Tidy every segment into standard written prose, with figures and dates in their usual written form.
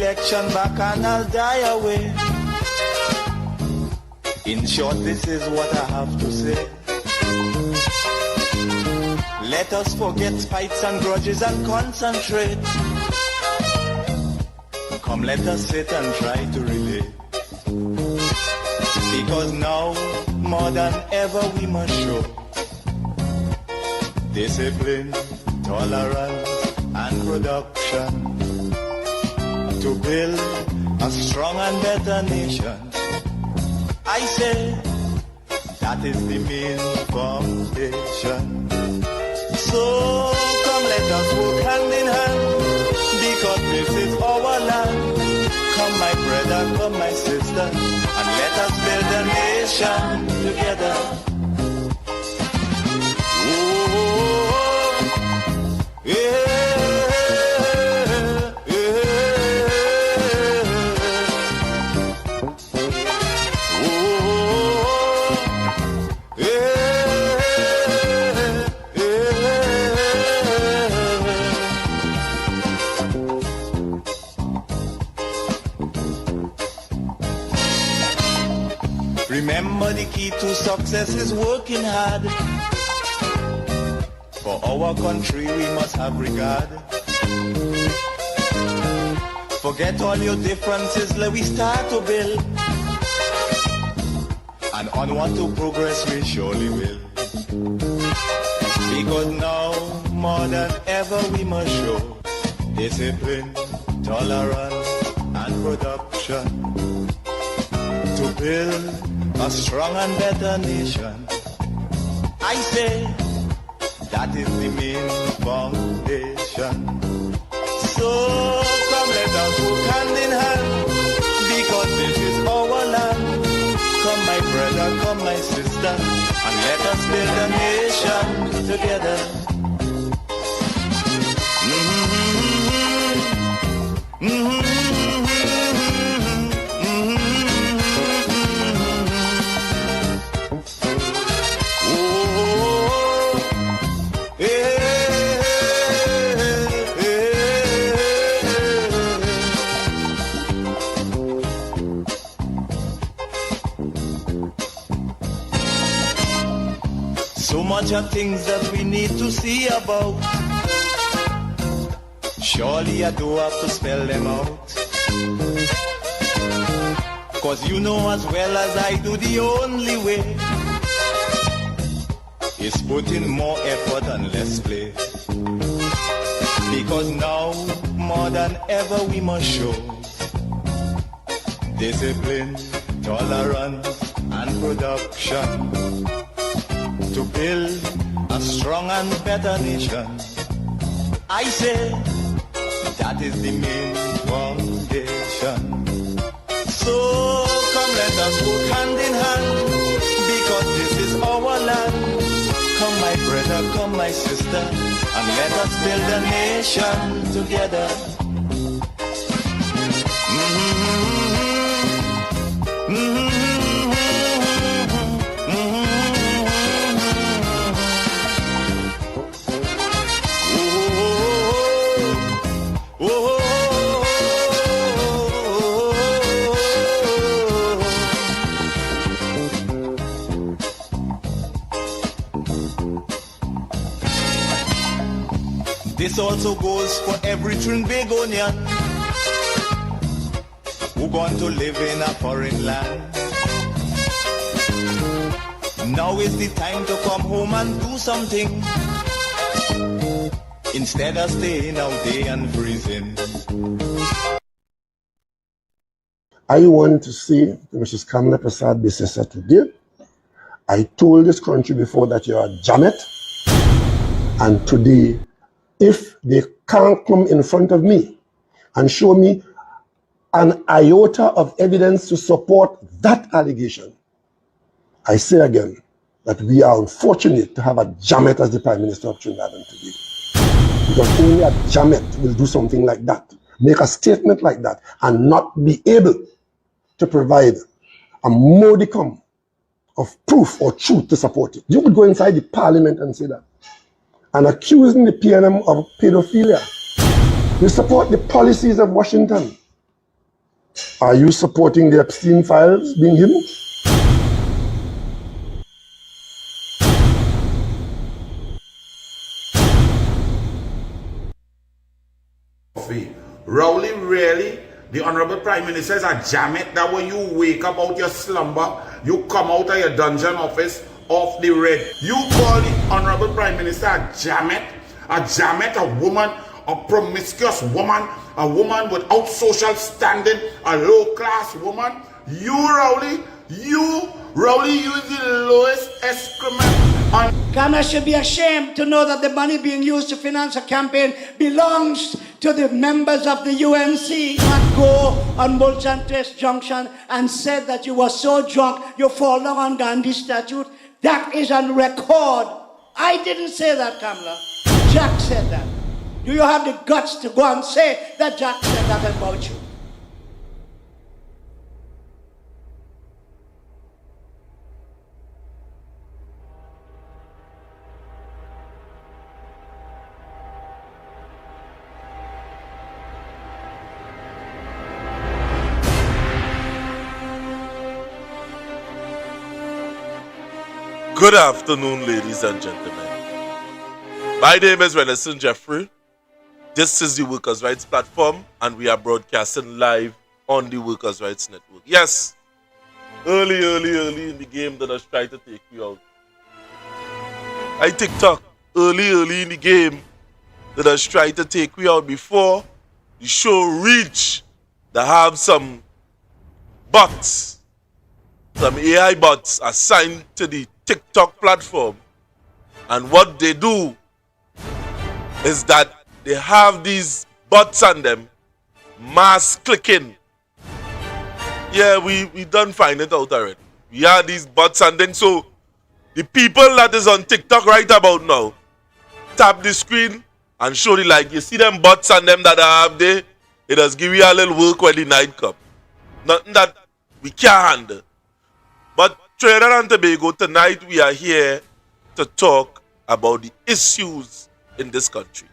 election back and I'll die away. In short, this is what I have to say. Let us forget fights and grudges and concentrate. Come, let us sit and try to relate. Because now, more than ever, we must show discipline, tolerance, and production to build a strong and better nation. I say that is the main foundation. So come, let us work hand in hand, because this is our land. Come, my brother, come, my sister, and let us build a nation together. Oh, yeah. Remember, the key to success is working hard. For our country we must have regard. Forget all your differences, let we start to build. And onward to progress we surely will. Because now, more than ever, we must show discipline, tolerance, and production to build a strong and better nation. I say that is the main foundation. So come, let us work hand in hand, because this is our land. Come, my brother, come, my sister, and let us build a nation together. So much of things that we need to see about. Surely I do have to spell them out. Cause you know as well as I do, the only way is put in more effort and less play. Because now, more than ever, we must show discipline, tolerance, and production to build a strong and better nation. I say that is the main foundation. So come, let us work hand in hand, because this is our land. Come, my brother, come, my sister, and let us build a nation together. This also goes for every Trinbagonian who going to live in a foreign land. Now is the time to come home and do something, instead of staying out there and freezing. I want to say to Mrs. Kamla Persad Bissesser today, I told this country before that you are JAMETTE, and today, if they can't come in front of me and show me an iota of evidence to support that allegation, I say again that we are unfortunate to have a JAMETTE as the Prime Minister of Trinidad and Tobago. Because only a JAMETTE will do something like that, make a statement like that, and not be able to provide a modicum of proof or truth to support it. You could go inside the Parliament and say that, and accusing the PNM of pedophilia. You support the policies of Washington. Are you supporting the Epstein files being hidden? Rowley, really? The Honorable Prime Minister is a JAMETTE that when you wake up out your slumber, you come out of your dungeon office off the red. You call the Honorable Prime Minister a JAMETTE? A JAMETTE, a woman, a promiscuous woman, a woman without social standing, a low-class woman? You, Rowley, you is the lowest excrement on... Kamla should be ashamed to know that the money being used to finance a campaign belongs to the members of the UNC. Not go on Multan Test Junction and said that you were so drunk you fall down on Gandhi's statue. That is on record. I didn't say that, Kamla. Jack said that. Do you have the guts to go and say that Jack said that about you? Good afternoon, ladies and gentlemen. My name is Renison Jeffrey. This is the Workers' Rights Platform, and we are broadcasting live on the Workers' Rights Network. Yes, early in the game, they just try to take you out. I TikTok, early in the game, they just try to take you out before the show reach. They have some bots, some AI bots assigned to the TikTok platform, and what they do is that they have these bots on them mass clicking. Yeah, we done find it out already. We have these bots, and then so the people that is on TikTok right about now tap the screen and show the like. You see them bots and them that I have there, it does give you a little work when the night come. Nothing that we can't handle. But Trinidad and Tobago, tonight we are here to talk about the issues in this country.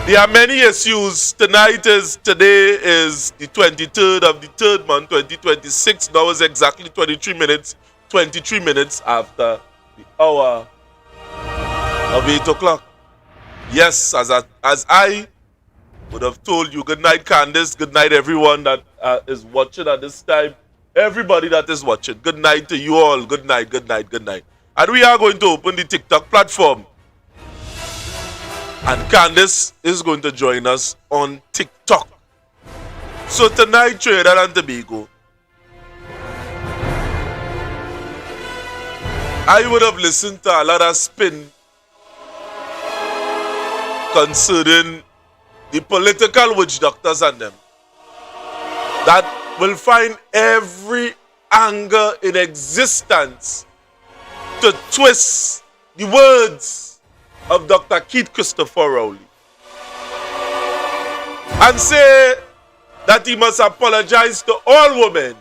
There are many issues. Today is the 23rd of the 3rd month, 2026. Now is exactly 23 minutes after the hour of 8 o'clock. Yes, as I would have told you, good night, Candace. Good night, everyone that is watching at this time. Everybody that is watching, good night to you all. Good night, good night, good night. And we are going to open the TikTok platform. And Candace is going to join us on TikTok. So tonight, Trinidad and Tobago, I would have listened to a lot of spin concerning the political witch doctors and them that will find every angle in existence to twist the words of Dr. Keith Christopher Rowley and say that he must apologize to all women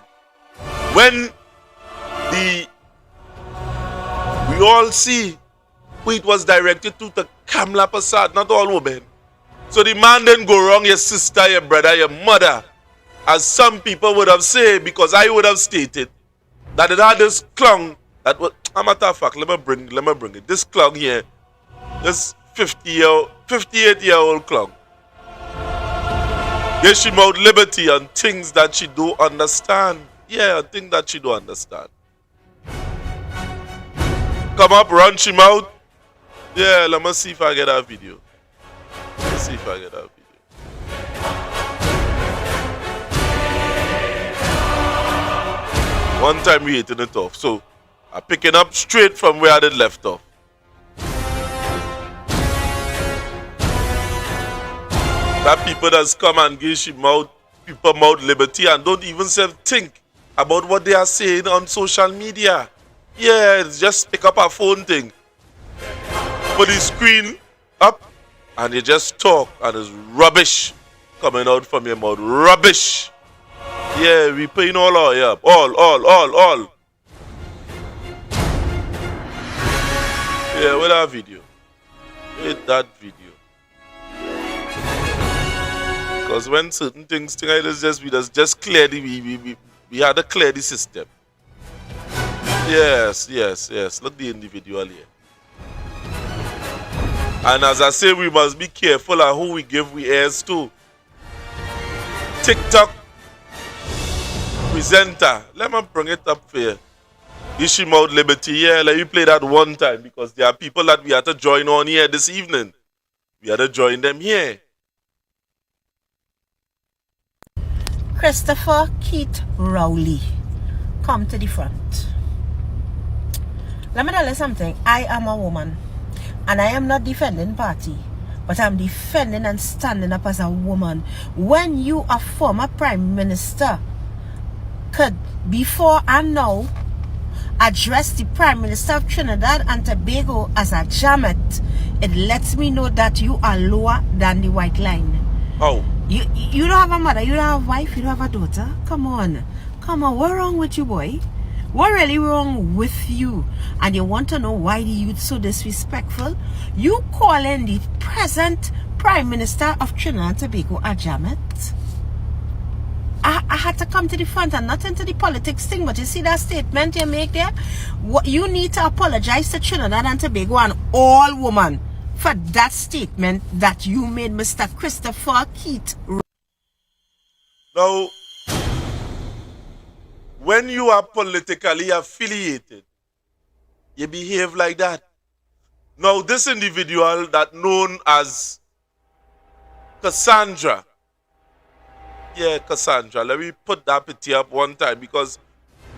when we all see who it was directed to Kamla Persad, not all women. So the man didn't go wrong, your sister, your brother, your mother, as some people would have said, because I would have stated that it had this clown that was, a matter of fact, let me bring it. This clown here, this 58-year-old clown. Yes, she mouth liberty on things that she don't understand. Yeah, on things that she don't understand. Come up, run she mouth. Yeah, let me see if I get that video. Let's see if I get that video. One time we hitting it off. So I'm picking up straight from where I did left off. That people that's come and give people mouth liberty and don't even think about what they are saying on social media. Yeah, it's just pick up a phone thing. Put the screen up and you just talk and it's rubbish coming out from your mouth. Rubbish. Yeah, we paying all our up. All. Yeah, with that video. With that video. Because when certain things like this, we just clear we had to clear the system. Yes. Look the individual here. And as I say, we must be careful of who we give we ears to. TikTok presenter. Let me bring it up for you. Issue out Liberty. Yeah, let me play that one time because there are people that we have to join on here this evening. We have to join them here. Christopher Keith Rowley, come to the front. Let me tell you something. I am a woman, and I am not defending party, but I'm defending and standing up as a woman. When you, a former prime minister, could before and now address the prime minister of Trinidad and Tobago as a JAMETTE, it lets me know that you are lower than the white line. Oh. You don't have a mother, you don't have a wife, you don't have a daughter. Come on, what's wrong with you, boy? What really wrong with you? And you want to know why the youth so disrespectful? You calling the present Prime Minister of Trinidad and Tobago a JAMETTE? I had to come to the front and not into the politics thing, but you see that statement you make there? You need to apologize to Trinidad and Tobago and all women for that statement that you made, Mr. Christopher Keith. Now, when you are politically affiliated, you behave like that. Now, this individual that known as Cassandra, Cassandra, let me put that picture up one time because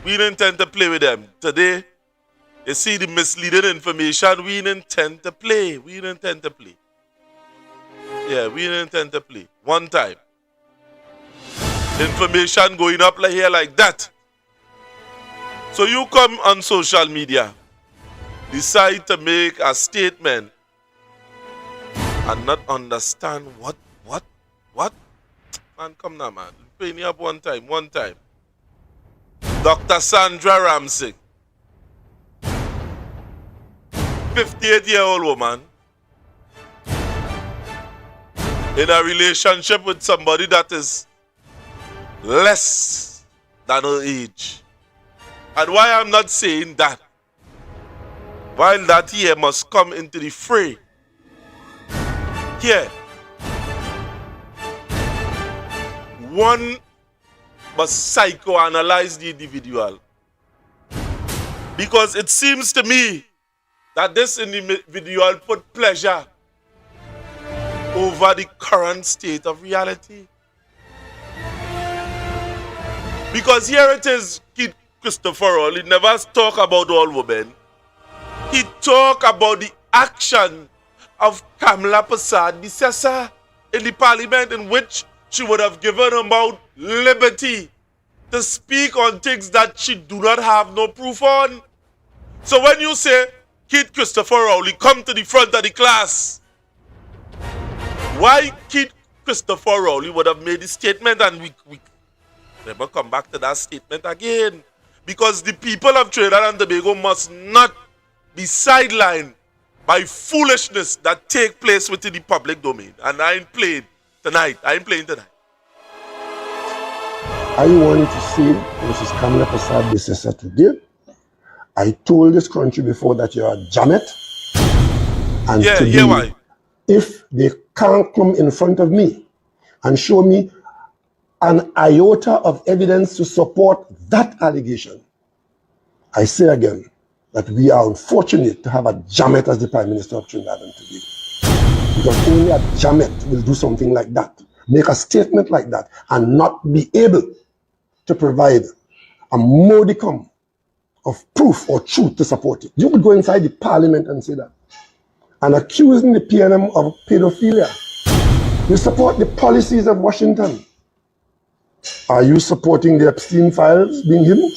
we didn't intend to play with them. Today, you see the misleading information, we didn't intend to play. Yeah, we didn't intend to play. One time. Information going up like here like that. So you come on social media, decide to make a statement and not understand what? Man, come now, man. Play me up one time. Dr. Sandra Ramsey, 58-year-old woman, in a relationship with somebody that is less than her age. And why I'm not saying that, while that here must come into the fray, here, one must psychoanalyze the individual. Because it seems to me that this individual put pleasure over the current state of reality. Because here it is, Kid Christopher Rowley never talk about all women. He talk about the action of Kamla Persad, Bissesser, in the parliament, in which she would have given him out liberty to speak on things that she do not have no proof on. So when you say, Kid Christopher Rowley, come to the front of the class, why Kid Christopher Rowley would have made the statement and we never come back to that statement again? Because the people of Trinidad and Tobago must not be sidelined by foolishness that take place within the public domain. And I ain't playing tonight. I want to see Mrs. Kamla Persad Bissesser today. I told this country before that you are JAMETTE. And today, why? If they can't come in front of me and show me an iota of evidence to support that allegation, I say again that we are unfortunate to have a JAMETTE as the Prime Minister of Trinidad and Tobago. Because only a JAMETTE will do something like that, make a statement like that, and not be able to provide a modicum of proof or truth to support it. You could go inside the parliament and say that. And accusing the PNM of pedophilia. You support the policies of Washington. Are you supporting the Epstein files being hidden?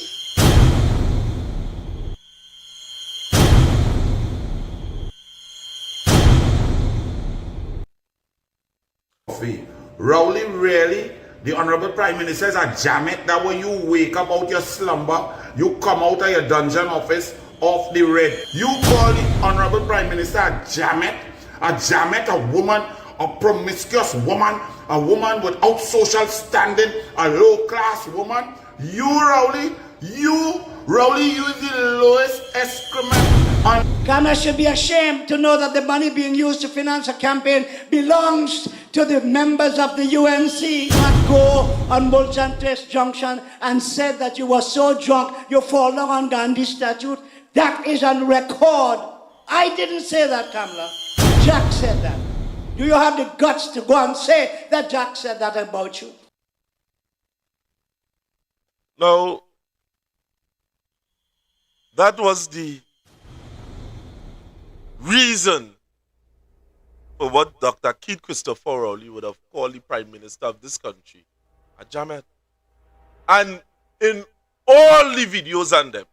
Rowley, really? The Honorable Prime Minister is a JAMETTE that when you wake up out your slumber, you come out of your dungeon office off the red. You call the Honorable Prime Minister a JAMETTE? A JAMETTE, a woman a promiscuous woman, a woman without social standing, a low-class woman. You, Rowley, you is the lowest excrement on... Kamla should be ashamed to know that the money being used to finance a campaign belongs to the members of the UNC. Not go on Mulchantres Junction and said that you were so drunk you fall down on Gandhi's statue. That is on record. I didn't say that, Kamla. Jack said that. Do you have the guts to go and say that Jack said that about you? Now, that was the reason for what Dr. Keith Christopher Rowley would have called the Prime Minister of this country a JAMETTE. And in all the videos on them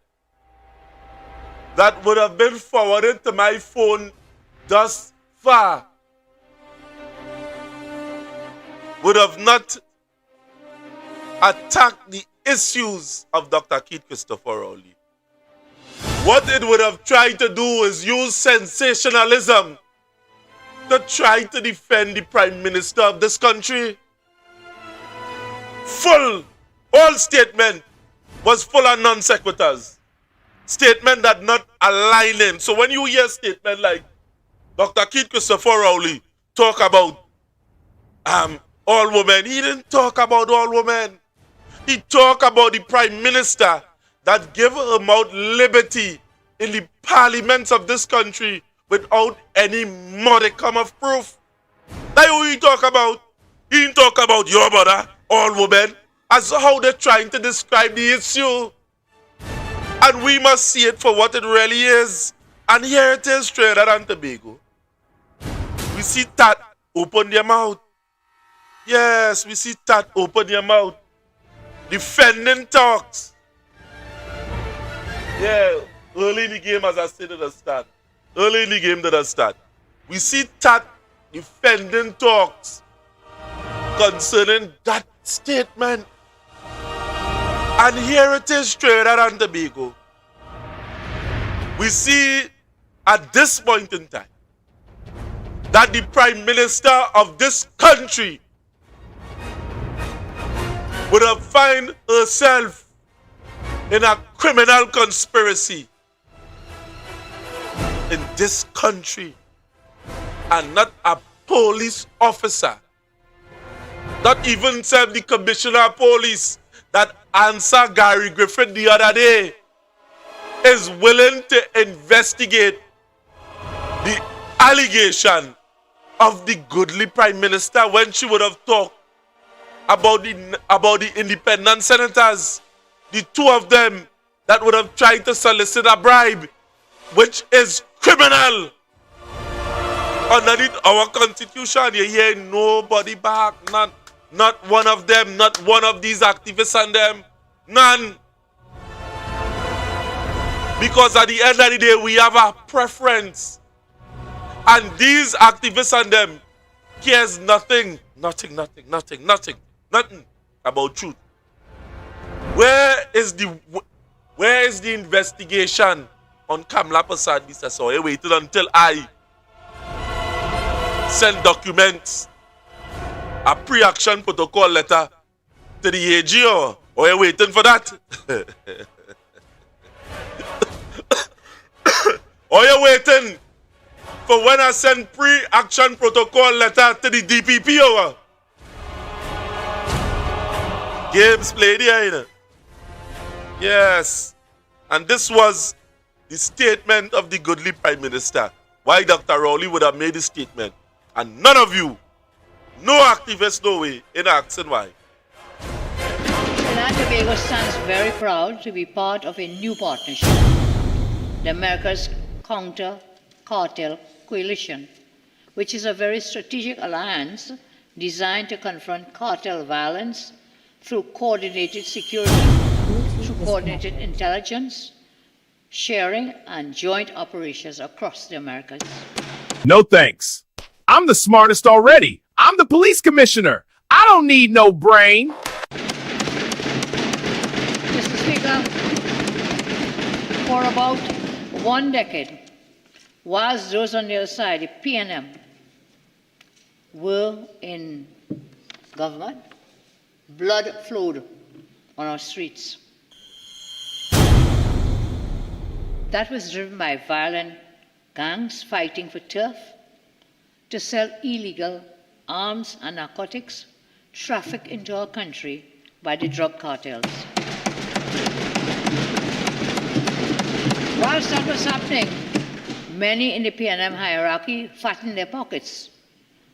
that would have been forwarded to my phone thus far would have not attacked the issues of Dr. Keith Christopher Rowley. What it would have tried to do is use sensationalism to try to defend the Prime Minister of this country. All statement was full of non sequiturs. Statement that not align him. So when you hear statement like Dr. Keith Christopher Rowley talk about all women, he didn't talk about all women. He talked about the Prime Minister that gave him out liberty in the parliaments of this country without any modicum of proof. That's what he talk about. He didn't talk about your mother, all women, as how they're trying to describe the issue. And we must see it for what it really is. And here it is, Trinidad and Tobago. We see Tat open their mouth. Yes, we see Tat open their mouth. Defending talks. Yeah, early in the game, as I said at the start. Early in the game that I start. We see Tat defending talks concerning that statement. And here it is, Trinidad and Tobago. We see at this point in time that the Prime Minister of this country would have found herself in a criminal conspiracy in this country, and not a police officer, not even serve the commissioner of police that answered Gary Griffith the other day, is willing to investigate the allegation of the goodly Prime Minister when she would have talked about the independent senators, the two of them that would have tried to solicit a bribe, which is criminal. Underneath our constitution, you hear nobody back, not one of them, not one of these activists and them, none. Because at the end of the day, we have a preference. And these activists and them cares nothing about truth. Where is the investigation on Kamla Persad Bissesser? Or you waited until I send documents, a pre-action protocol letter to the AG, or you waiting for that? Or you waiting for when I send pre-action protocol letter to the DPP over? Games played here, you know. Yes. And this was the statement of the goodly Prime Minister. Why Dr. Rowley would have made this statement. And none of you, no activists, no way, in asking why. Trinidad and Tobago stands very proud to be part of a new partnership, the America's Counter Cartel Coalition, which is a very strategic alliance designed to confront cartel violence through coordinated security, through coordinated intelligence, sharing, and joint operations across the Americas. No thanks. I'm the smartest already. I'm the police commissioner. I don't need no brain. Mr. Speaker, for about 1 decade, whilst those on the other side, the PNM, were in government, blood flowed on our streets. That was driven by violent gangs fighting for turf to sell illegal arms and narcotics trafficked into our country by the drug cartels. Whilst that was happening, many in the PNM hierarchy fattened their pockets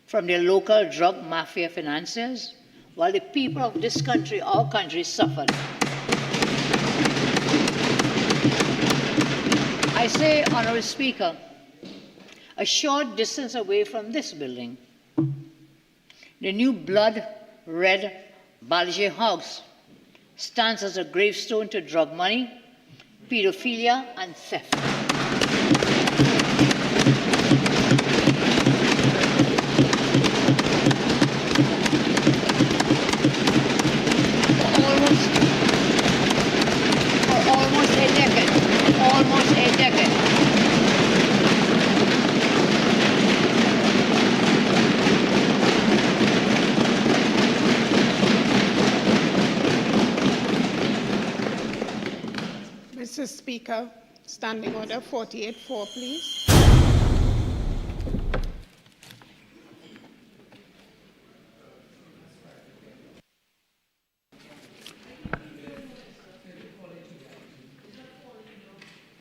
from their local drug mafia financiers, while the people of this country, our country, suffered. I say, Honourable Speaker, a short distance away from this building, the new blood-red Ballinger House stands as a gravestone to drug money, pedophilia, and theft. For almost a decade. Mr. Speaker, Standing Order 48-4, please.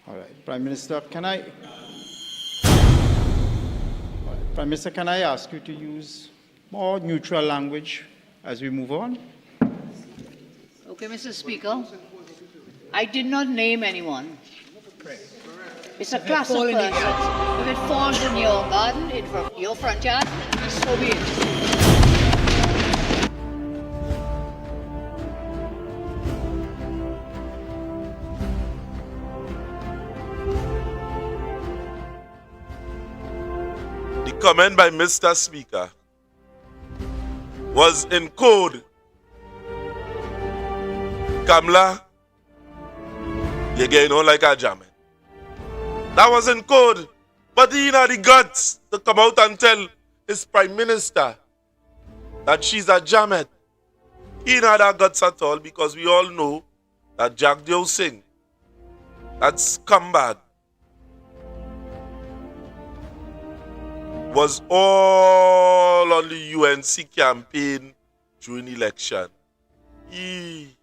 All right, Prime Minister, can I ask you to use more neutral language as we move on? Okay, Mr. Speaker, I did not name anyone. It's a class of persons. If it falls in your garden, in your front yard, so be it. The comment by Mr. Speaker was in code. Kamla, you're getting on like a jammette. That was in code. But he had the guts to come out and tell his Prime Minister that she's a jammette. He didn't have that guts at all, because we all know that Jagdeo Singh, that scumbag, was all on the UNC campaign during the election. He,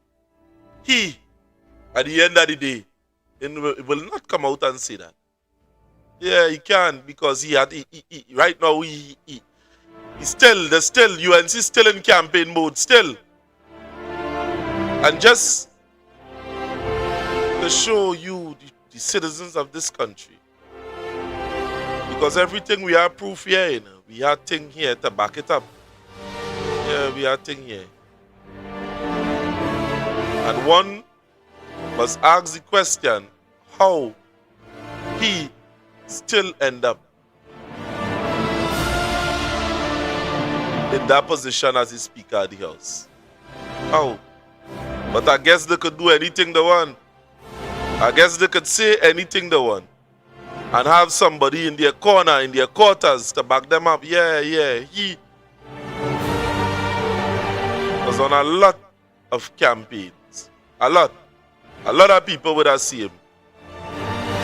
at the end of the day, will not come out and say that. Yeah, he can, because right now there's still UNC still in campaign mode still. And just to show you the citizens of this country, because everything we have proof here, you know, we have thing here to back it up. Yeah, we have thing here. And one must ask the question, how he still end up in that position as the Speaker of the House. How? But I guess they could do anything they want. I guess they could say anything they want. And have somebody in their corner, in their quarters to back them up. Yeah, he was on a lot of campaigns. A lot of people would have seen him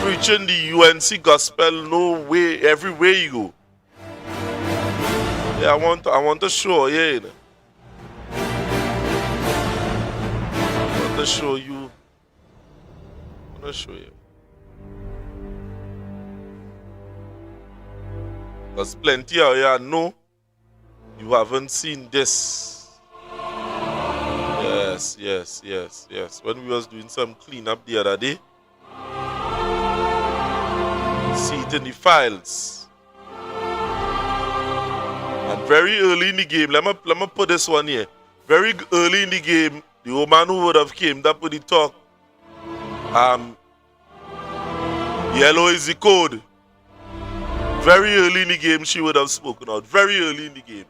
preaching the UNC gospel, no way, everywhere you go. Yeah, I want to show, yeah, you know. I want to show you. I want to show you. Because plenty of you know you haven't seen this. Yes. When we was doing some cleanup the other day, see it in the files. And very early in the game, let me put this one here. Very early in the game, the old man who would have came up with the talk, yellow is the code. Very early in the game, she would have spoken out. Very early in the game.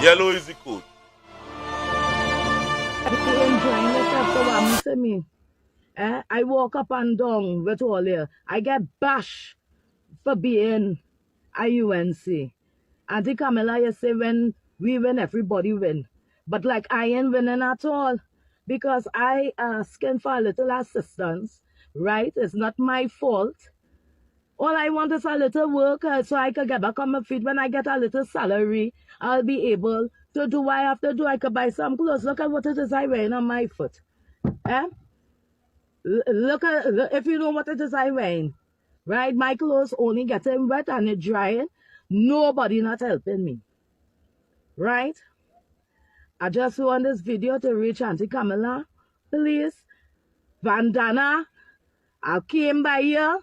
Yellow is the code. I walk up and down with all here. I get bashed for being a UNC. Auntie Kamla, you say when we win, everybody win. But like I ain't winning at all because I asking for a little assistance, right? It's not my fault. All I want is a little work so I could get back on my feet. When I get a little salary, I'll be able to do what I have to do. I could buy some clothes. Look at what it is I'm wearing on my foot. Eh? Look at, if you know what it is I'm wearing, right? My clothes only getting wet and it drying. Nobody not helping me, right? I just want this video to reach Auntie Kamla, please. Vandana, I came by here.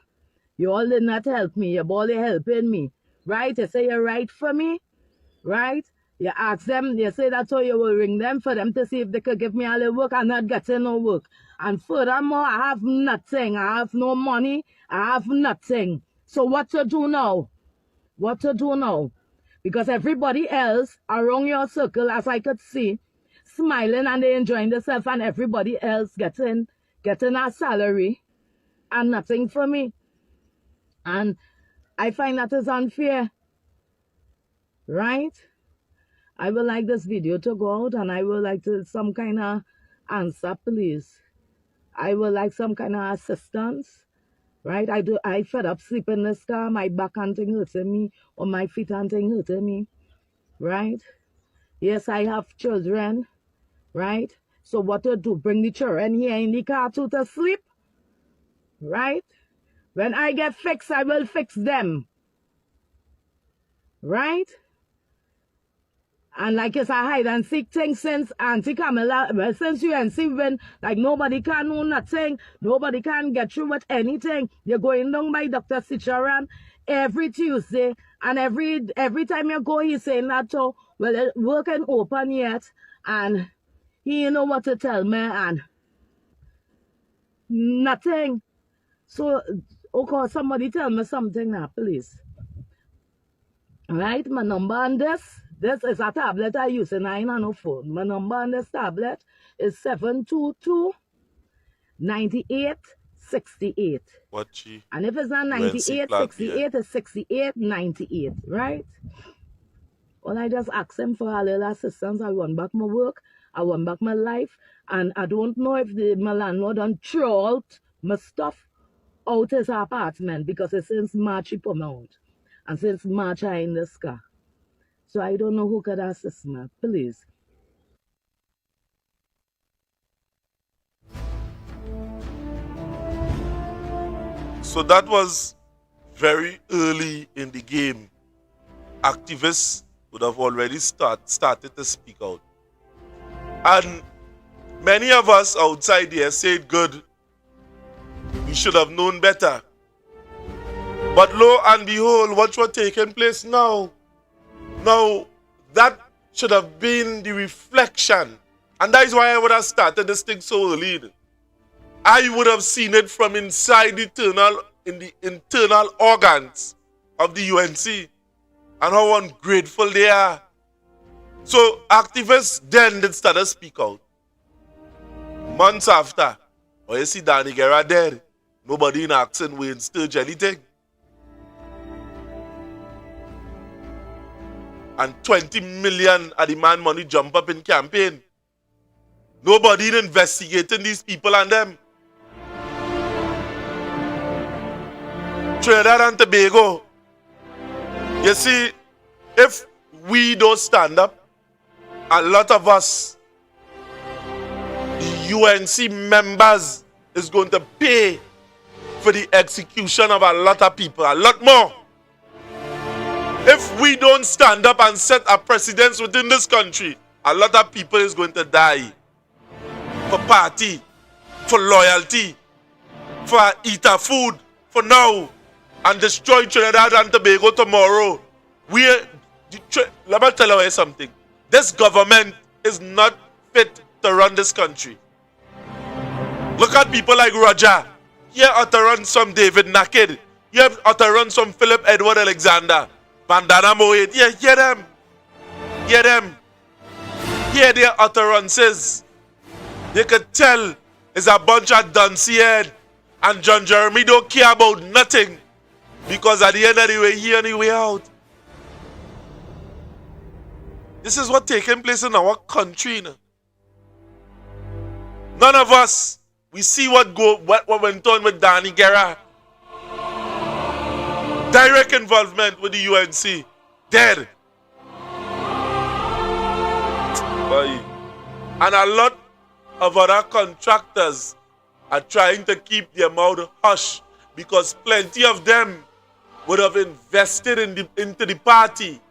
You all did not help me. You're barely helping me, right? You say you're right for me, right? You ask them, you say that's how you will ring them for them to see if they could give me a little work. I'm not getting no work. And furthermore, I have nothing. I have no money. I have nothing. So what to do now? What to do now? Because everybody else around your circle, as I could see, smiling and they enjoying themselves, and everybody else getting a salary and nothing for me. And I find that is unfair, right? I would like this video to go out and I would like to some kind of answer, please. I would like some kind of assistance, right? I fed up sleeping in this car. My back and thing hurting me, or my feet and thing hurting me, right? Yes, I have children, right? So what to do? Bring the children here in the car too to sleep, right? When I get fixed, I will fix them, right? And like it's a hide and seek thing since Auntie Kamla, well, since UNC when like nobody can know nothing, nobody can get through with anything. You're going down by Dr. Sicharan every Tuesday, and every time you go, he's saying that so well work ain't open yet, and he ain't know what to tell me and nothing. So okay, somebody tell me something now, please. Right, my number on this is a tablet I use and I ain't on no phone. My number on this tablet is 722-9868. And if it's not 9868, it's 6898, right? Well, I just ask him for a little assistance. I want back my work, I want back my life, and I don't know if my landlord done throw out my stuff out his apartment because it's since March he put me out. And since March I in this car. So I don't know who could assist me, please. So that was very early in the game. Activists would have already started to speak out. And many of us outside here said, good, we should have known better. But lo and behold, what was taking place now? Now, that should have been the reflection. And that is why I would have started this thing so early. I would have seen it from inside the internal organs of the UNC and how ungrateful they are. So activists then did start to speak out. Months after, or you see Danny Guerra dead, nobody in action Wayne Sturge anything. And 20 million of the man money jump up in campaign. Nobody investigating these people and them. Trinidad and Tobago. You see, if we don't stand up, a lot of us, the UNC members, is going to pay for the execution of a lot of people, a lot more. If we don't stand up and set a precedence within this country, a lot of people is going to die for party, for loyalty, for eat a food, for now, and destroy Trinidad and Tobago tomorrow. Let me tell you something. This government is not fit to run this country. Look at people like Roger. Here utterance from David Naked. Here utterance from Philip Edward Alexander. Vandana Moed, yeah, hear them. Hear them. Hear their utterances. You could tell it's a bunch of dunce head. And John Jeremy don't care about nothing. Because at the end of the way, he on the way out. This is what's taking place in our country. None of us, we see what went on with Danny Guerra. Direct involvement with the UNC. Dead. Boy. And a lot of other contractors are trying to keep their mouth hush because plenty of them would have invested into the party.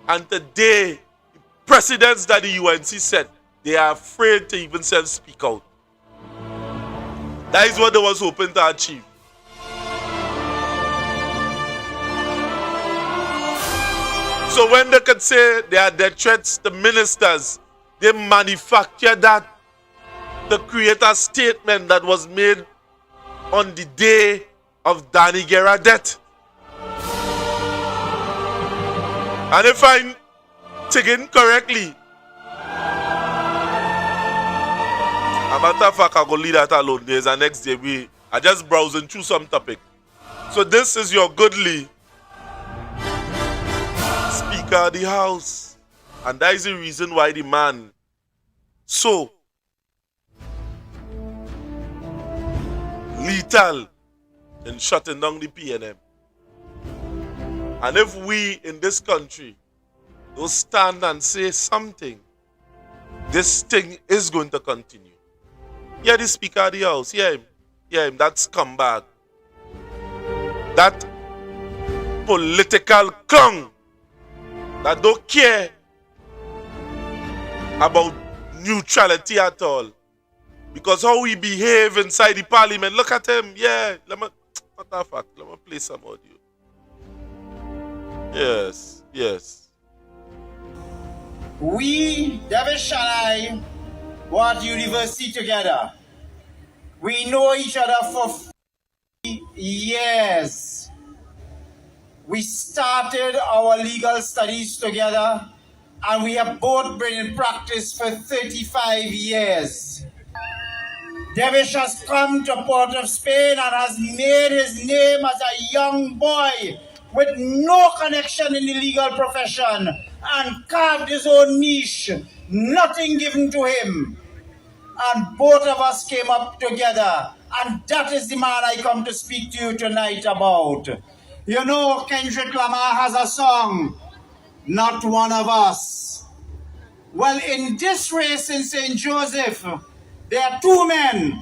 And today, the precedents that the UNC set, they are afraid to even speak out. That is what they was hoping to achieve. So when they could say they are death threats to ministers, they manufacture that to create a statement that was made on the day of Danny Guerra's death. And if I'm taken correctly, a matter of fact, I go leave that alone. There's a next day I just browsing through some topic. So this is your goodly Speaker of the House. And that is the reason why the man so lethal in shutting down the PNM. And if we in this country don't stand and say something, this thing is going to continue. Yeah, the Speaker of the House, yeah him, that scumbag. That political clown that don't care about neutrality at all. Because how we behave inside the parliament, look at him, yeah. Matter of fact, let me play some audio. Yes. We, Davish and I, were at university together. We know each other for 40 years. We started our legal studies together, and we have both been in practice for 35 years. Davish has come to Port of Spain and has made his name as a young boy with no connection in the legal profession and carved his own niche, nothing given to him. And both of us came up together, and that is the man I come to speak to you tonight about. You know, Kendrick Lamar has a song, Not One of Us. Well, in this race in St. Joseph, there are two men.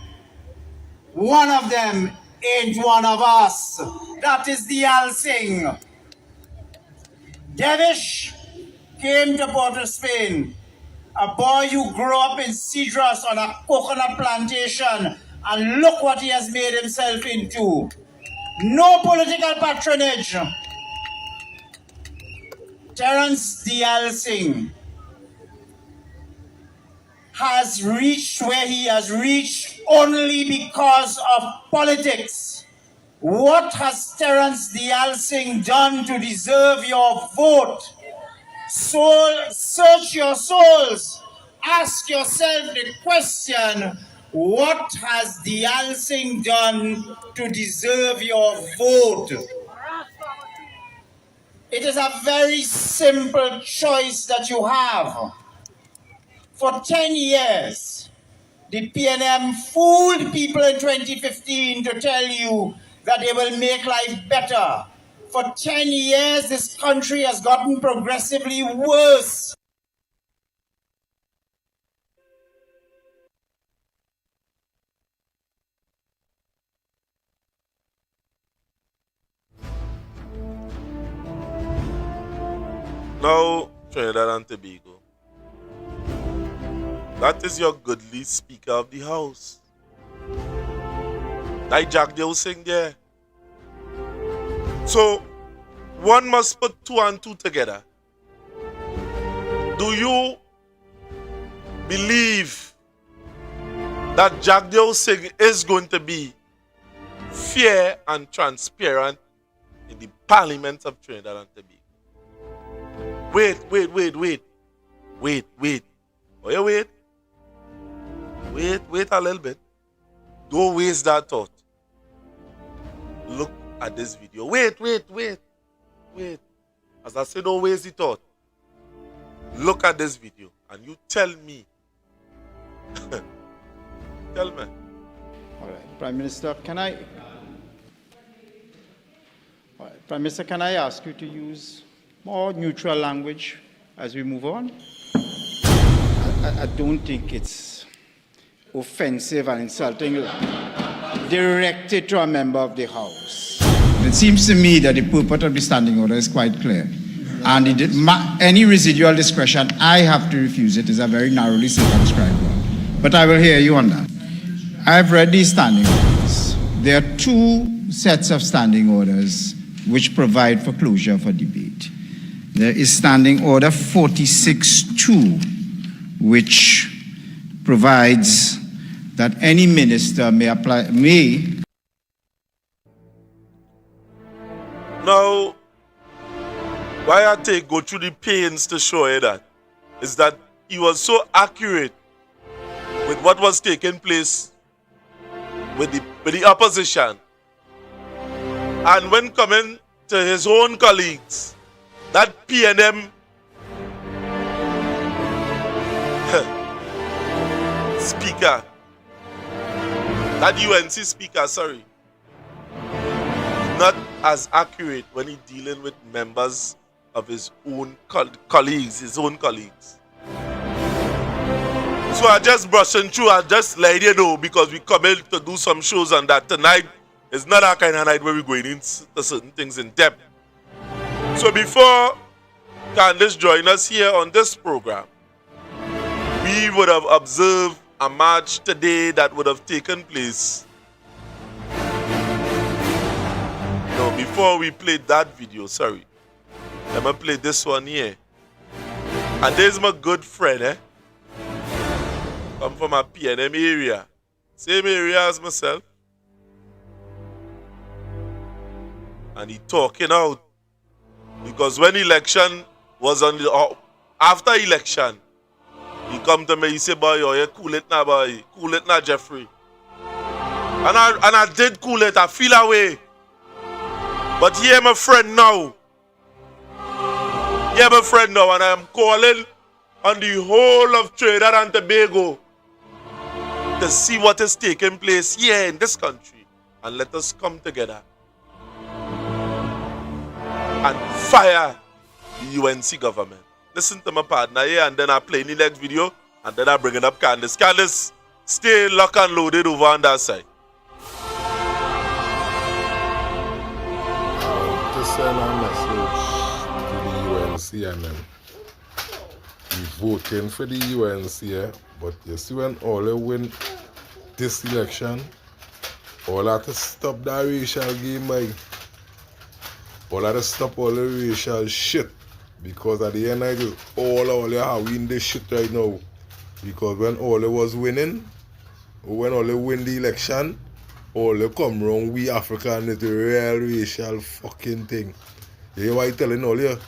One of them ain't one of us. That is the Alsing. Davish came to Port of Spain, a boy who grew up in Cedros on a coconut plantation, and look what he has made himself into. No political patronage. Terence the Alsing has reached where he has reached only because of politics. What has Terence the Alsing done to deserve your vote? Search your souls. Ask yourself the question, what has the Alsing done to deserve your vote? It is a very simple choice that you have. For 10 years, the PNM fooled people in 2015 to tell you that they will make life better. For 10 years, this country has gotten progressively worse. Now, Trinidad and Tobago. That is your goodly Speaker of the House. Like Jack Dale sing there. So, one must put two and two together. Do you believe that Jack Dale sing is going to be fair and transparent in the Parliament of Trinidad and Tobago? Wait. Oh, yeah, wait a little bit. Don't waste that thought. Look at this video. Wait. As I said, don't waste the thought. look at this video and you tell me. Tell me. All right, Prime Minister, can I ask you to use more neutral language as we move on? I don't think it's offensive and insulting directed to a member of the House. It seems to me that the purport of the standing order is quite clear. And any residual discretion, I have to refuse it, is a very narrowly circumscribed one. But I will hear you on that. I've read these standing orders. There are two sets of standing orders which provide for closure for debate. There is Standing Order 46-2, which provides that any minister may apply. Now, why I go through the pains to show you that is that he was so accurate with what was taking place with the opposition, and when coming to his own colleagues, that PNM speaker, that UNC speaker, sorry, not as accurate when he dealing with members of his own colleagues, So I just brushing through, I just let you know, because we come in to do some shows on that tonight. It's not that kind of night where we're going into certain things in depth. So before Candace join us here on this program, we would have observed a march today that would have taken place. No, before we played that video, sorry. Let me play this one here. And there's my good friend, come from a PNM area. Same area as myself. And he talking out. Because when election was on the after election, he come to me, he say, boy, you cool it now, boy. Cool it now, Jeffrey. And I did cool it, I feel away. But here my friend now. Here my friend now, and I am calling on the whole of Trinidad and Tobago to see what is taking place here in this country. And let us come together and fire the UNC government. Listen to my partner here, and then I play the next video, and then I bring it up Candace. Candace, stay locked and loaded over on that side. To send a message to the UNC and them. We voting for the UNC, but you see when all they win this election, all have to stop that racial game, mate. All have to stop all the racial shit. Because at the end of it, all they have win this shit right now. Because when all they was winning, when all they win the election, all they come wrong, we African is the real racial fucking thing. You hear what I'm telling all you?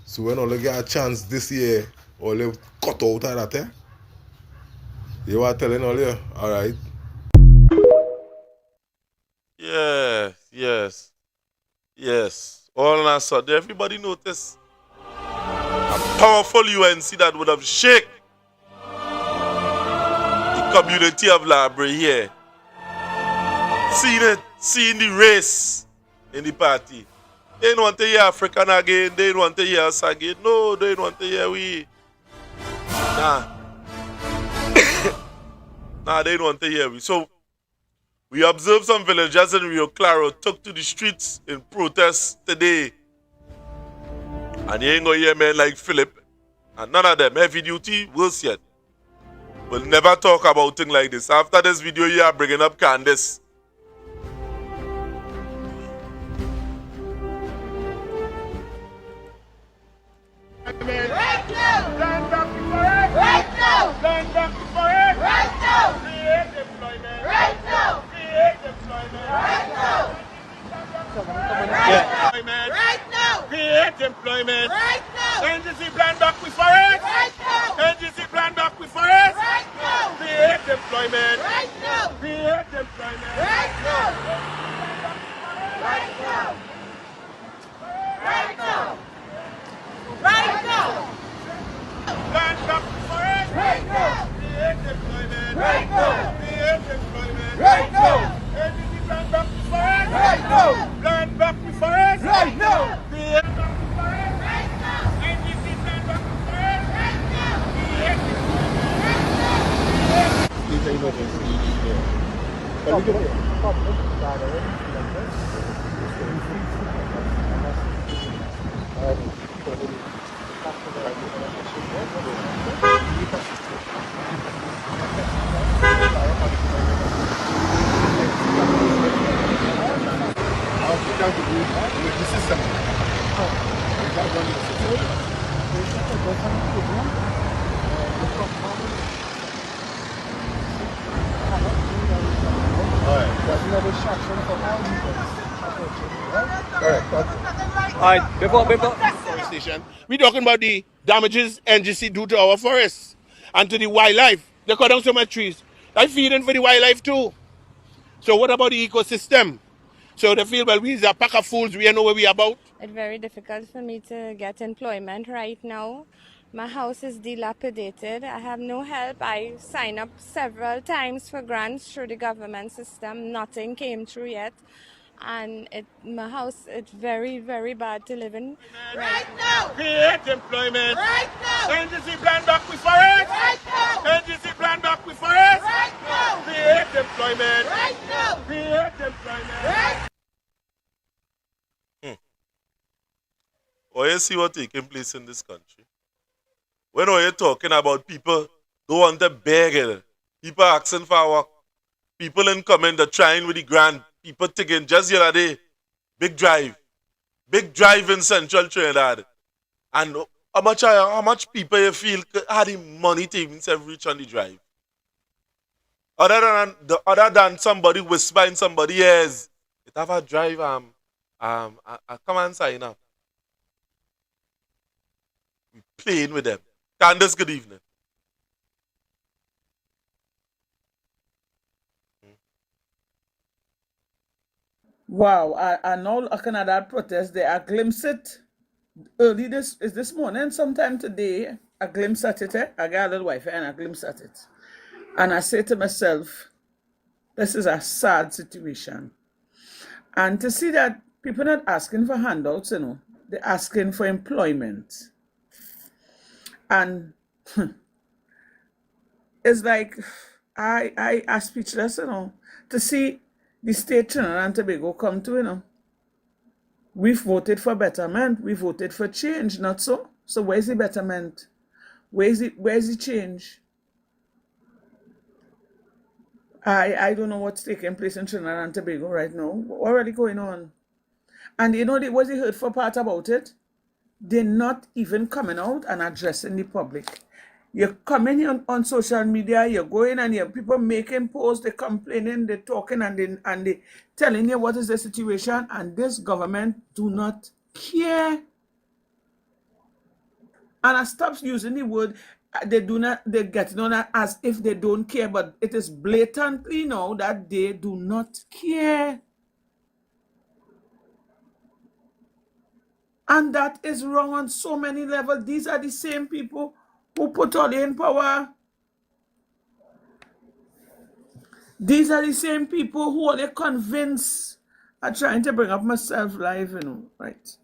So when all they get a chance this year, all they cut out of that, You hear what I'm telling all you? Alright. Yes. All of a sudden, everybody notice a powerful UNC that would have shaken the community of Library here. Seeing the race in the party. They don't want to hear African again. They don't want to hear us again. No, they don't want to hear we. Nah, they don't want to hear we. So, we observed some villagers in Rio Claro took to the streets in protest today. And you ain't gonna hear men like Philip. And none of them, heavy duty, worse yet. We'll never talk about things like this. After this video, you are bringing up Candace. Right now! Stand up for it! Right now! Stand up for it! Right now! Create employment! Right now! Create employment! Right now! Right now! Create employment! Right now! NGC plan back with forest! Right now! NGC plan back with forest! Right now! Create employment! Right now! Create employment! Right now! Right now! Right now! Right now! now. Land back with forest. Right now. Create back with forest. Right now. NGC land back with forest. Right now. Create It's an emergency. Alright, before forestation, we're talking about the damages NGC do to our forests and to the wildlife. They cut down so much trees. I feeding for the wildlife too. So what about the ecosystem? So they feel, well, we is a pack of fools, we don't know what we about. It's very difficult for me to get employment right now. My house is dilapidated. I have no help. I signed up several times for grants through the government system. Nothing came through yet. And my house, it's very, very bad to live in. Right now! Create employment! Right now! NGC plan back with forest! Right now! NGC plan back with forest! Right now! Create employment! Right now! Create employment! Right. Or you see what's taking place in this country? When are you talking about people don't want to beg it? People asking for work. People in comment that trying with the grant. People taking just the other day. Big drive in central Trinidad. And how much people you feel had the money to even reach on the drive? Other than somebody whisper in somebody's ears, it have a drive come and sign up. We playing with them. Candace, good evening. Wow, I know looking at that protest there, I glimpsed it early this morning, sometime today, I glimpsed at it, I got a little Wi-Fi and I glimpsed at it. And I say to myself, this is a sad situation. And to see that people not asking for handouts, they're asking for employment. And it's like, I speechless, to see the state Trinidad and Tobago come to, we've voted for betterment, we voted for change, not so? So where's the betterment? Where's the change? I don't know what's taking place in Trinidad and Tobago right now. What really going on? And what's the hurtful part about it? They're not even coming out and addressing the public. You're coming here on social media, you're going and you have people making posts, they're complaining, they're talking, and they telling you what is the situation, and this government do not care. And I stop using the word, they're getting on as if they don't care, but it is blatantly now that they do not care. And that is wrong on so many levels. These are the same people who put all in power. These are the same people who are convinced. I'm trying to bring up myself live, right?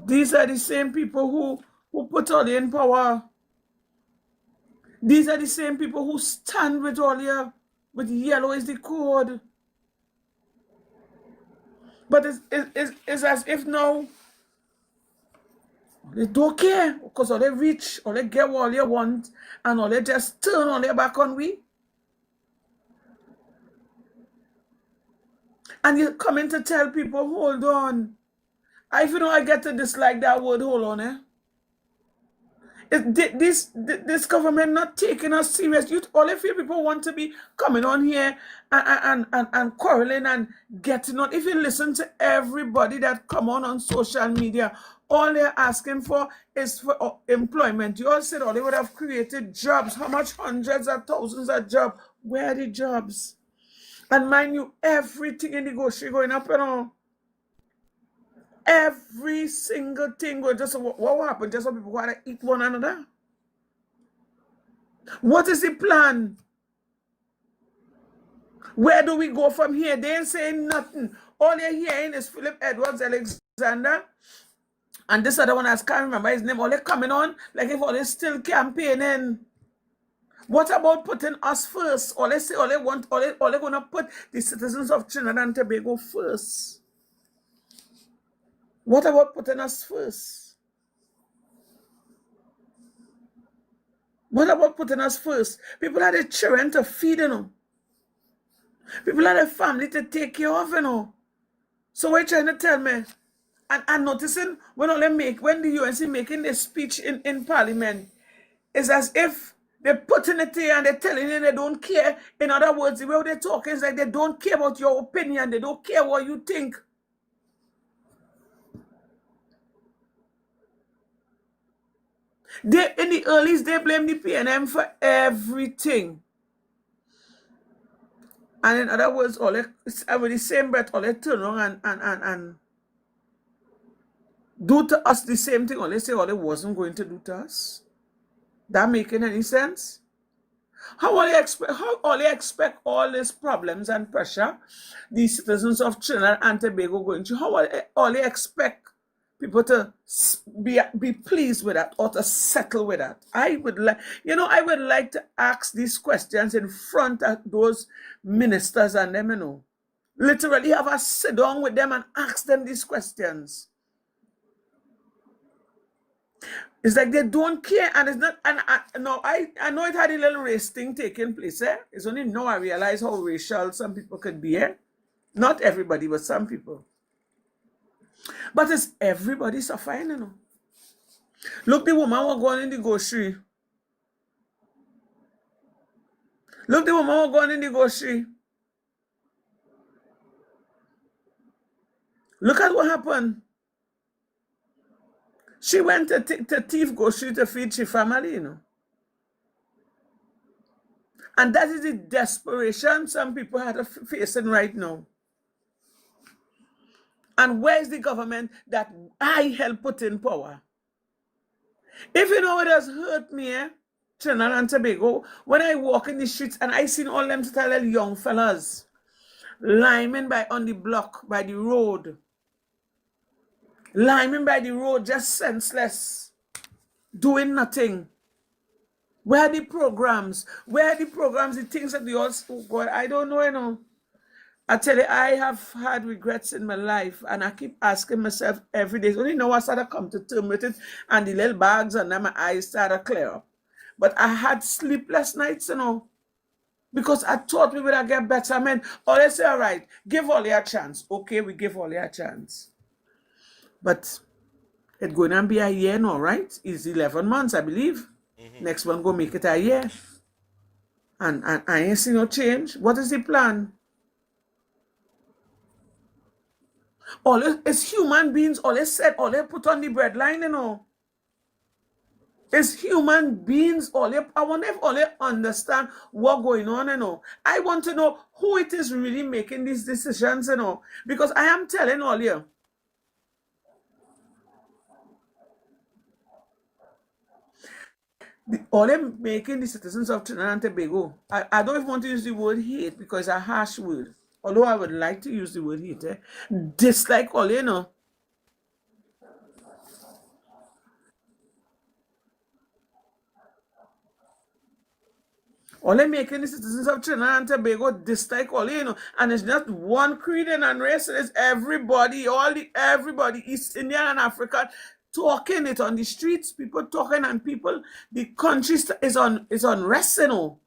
These are the same people who put all in power. These are the same people who stand with all your, with yellow is the code. But it's as if now they don't care because all they reach, all they get what they want, and all they just turn all their back on we. And you're coming to tell people, hold on. I get to dislike that word, hold on, This government not taking us serious. All of you people want to be coming on here and quarreling and getting on. If you listen to everybody that come on social media, all they're asking for is for employment. You all said, they would have created jobs. How much? Hundreds of thousands of jobs. Where are the jobs? And mind you, everything in the grocery going up, Every single thing going. Just what happened? Just so people want to eat one another. What is the plan? Where do we go from here? They ain't saying nothing. All you're hearing is Philip Edwards Alexander, and this other one, I can't remember his name, all they coming on like if all they still campaigning. What about putting us first? All they say, all they want, all they gonna put the citizens of Trinidad and Tobago first. What about putting us first? What about putting us first? People have their children to feed, you know. People have their family to take care of, you know. So what you trying to tell me? And noticing when the UNC making their speech in Parliament, it's as if they're putting it here and they're telling you they don't care. In other words, the way they're talking is like they don't care about your opinion. They don't care what you think. In the earlies, they blame the PNM for everything. And in other words, with the same breath, all they turn around and do to us the same thing, or they say all they wasn't going to do to us. That making any sense? How all they expect all these problems and pressure the citizens of Trinidad and Tobago going through? How all they expect people to be pleased with that or to settle with that? I would like to ask these questions in front of those ministers and them, you know. Literally have a sit down with them and ask them these questions. It's like they don't care, and it's not. And I know it had a little race thing taking place. It's only now I realize how racial some people could be. Not everybody, but some people. But it's everybody suffering, you know. Look, the woman was going in the grocery. Look, the woman was going in the grocery. Look at what happened. She went to thief grocery to feed her family, you know. And that is the desperation some people are facing right now. And where is the government that I helped put in power? If you know what has hurt me, Trinidad and Tobago, when I walk in the streets and I seen all them little young fellas liming on the block, by the road. Liming by the road, just senseless, doing nothing. Where are the programs? Where are the programs, the things that they all, oh God, I don't know, you know. I tell you, I have had regrets in my life, and I keep asking myself every day. Only now I started to come to terms with it, and the little bags under my eyes started to clear up. But I had sleepless nights, you know, because I thought we would get better men. Or they say, all right, give all your a chance. Okay, we give all your a chance. But it's going to be a year now, right? It's 11 months, I believe. Next one go make it a year. And I ain't see no change. What is the plan? It's human beings, all they said, all they put on the breadline, you know. It's human beings, I wonder if all they understand what's going on, you know. I want to know who it is really making these decisions, you know. Because I am telling all you, all them making the citizens of Trinidad and Tobago, I don't even want to use the word hate because it's a harsh word. Although I would like to use the word hate. Dislike all, you know. All them making the citizens of Trinidad and Tobago dislike all, you know. And it's not one creed and race, it's everybody, everybody, East Indian and African, talking it on the streets, people talking, and people, the country is on rest, you know.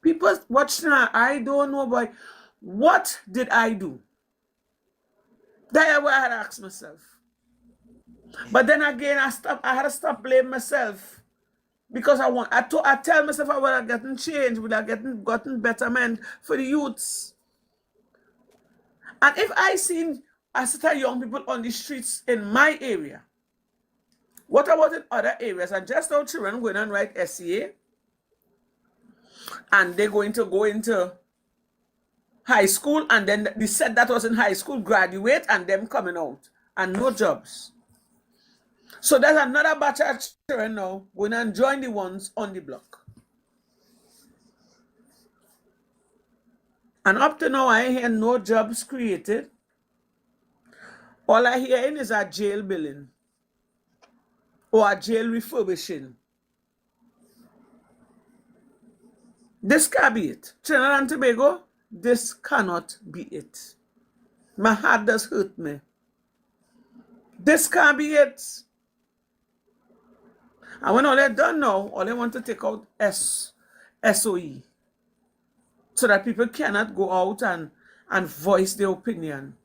People watching, I don't know, boy, what did I do? That's what I had to ask myself. But then again, I had to stop blaming myself. Because I tell myself I would have gotten change, would have gotten betterment for the youths. And if I seen a set of young people on the streets in my area, what about in other areas? And just now children going and write SCA, and they're going to go into high school, and then the set that was in high school graduate, and them coming out, and no jobs. So there's another batch of children now going and join the ones on the block. And up to now, I ain't hear no jobs created. All I hearing is a jail building or a jail refurbishing. This can't be it. Trinidad and Tobago, this cannot be it. My heart does hurt me. This can't be it. And when all they're done now, all they want to take out SOE so that people cannot go out and voice their opinion.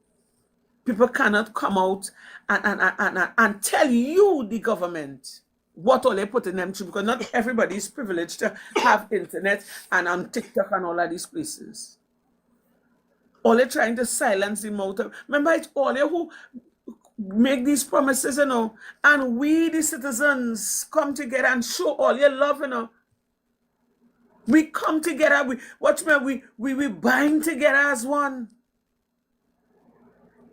People cannot come out and tell you, the government, what all they put in them through, because not everybody is privileged to have internet and on TikTok and all of these places. All they're trying to silence the mouth of. Remember, it's all they who make these promises, you know, and we, the citizens, come together and show all your love, you know. We come together, we bind together as one.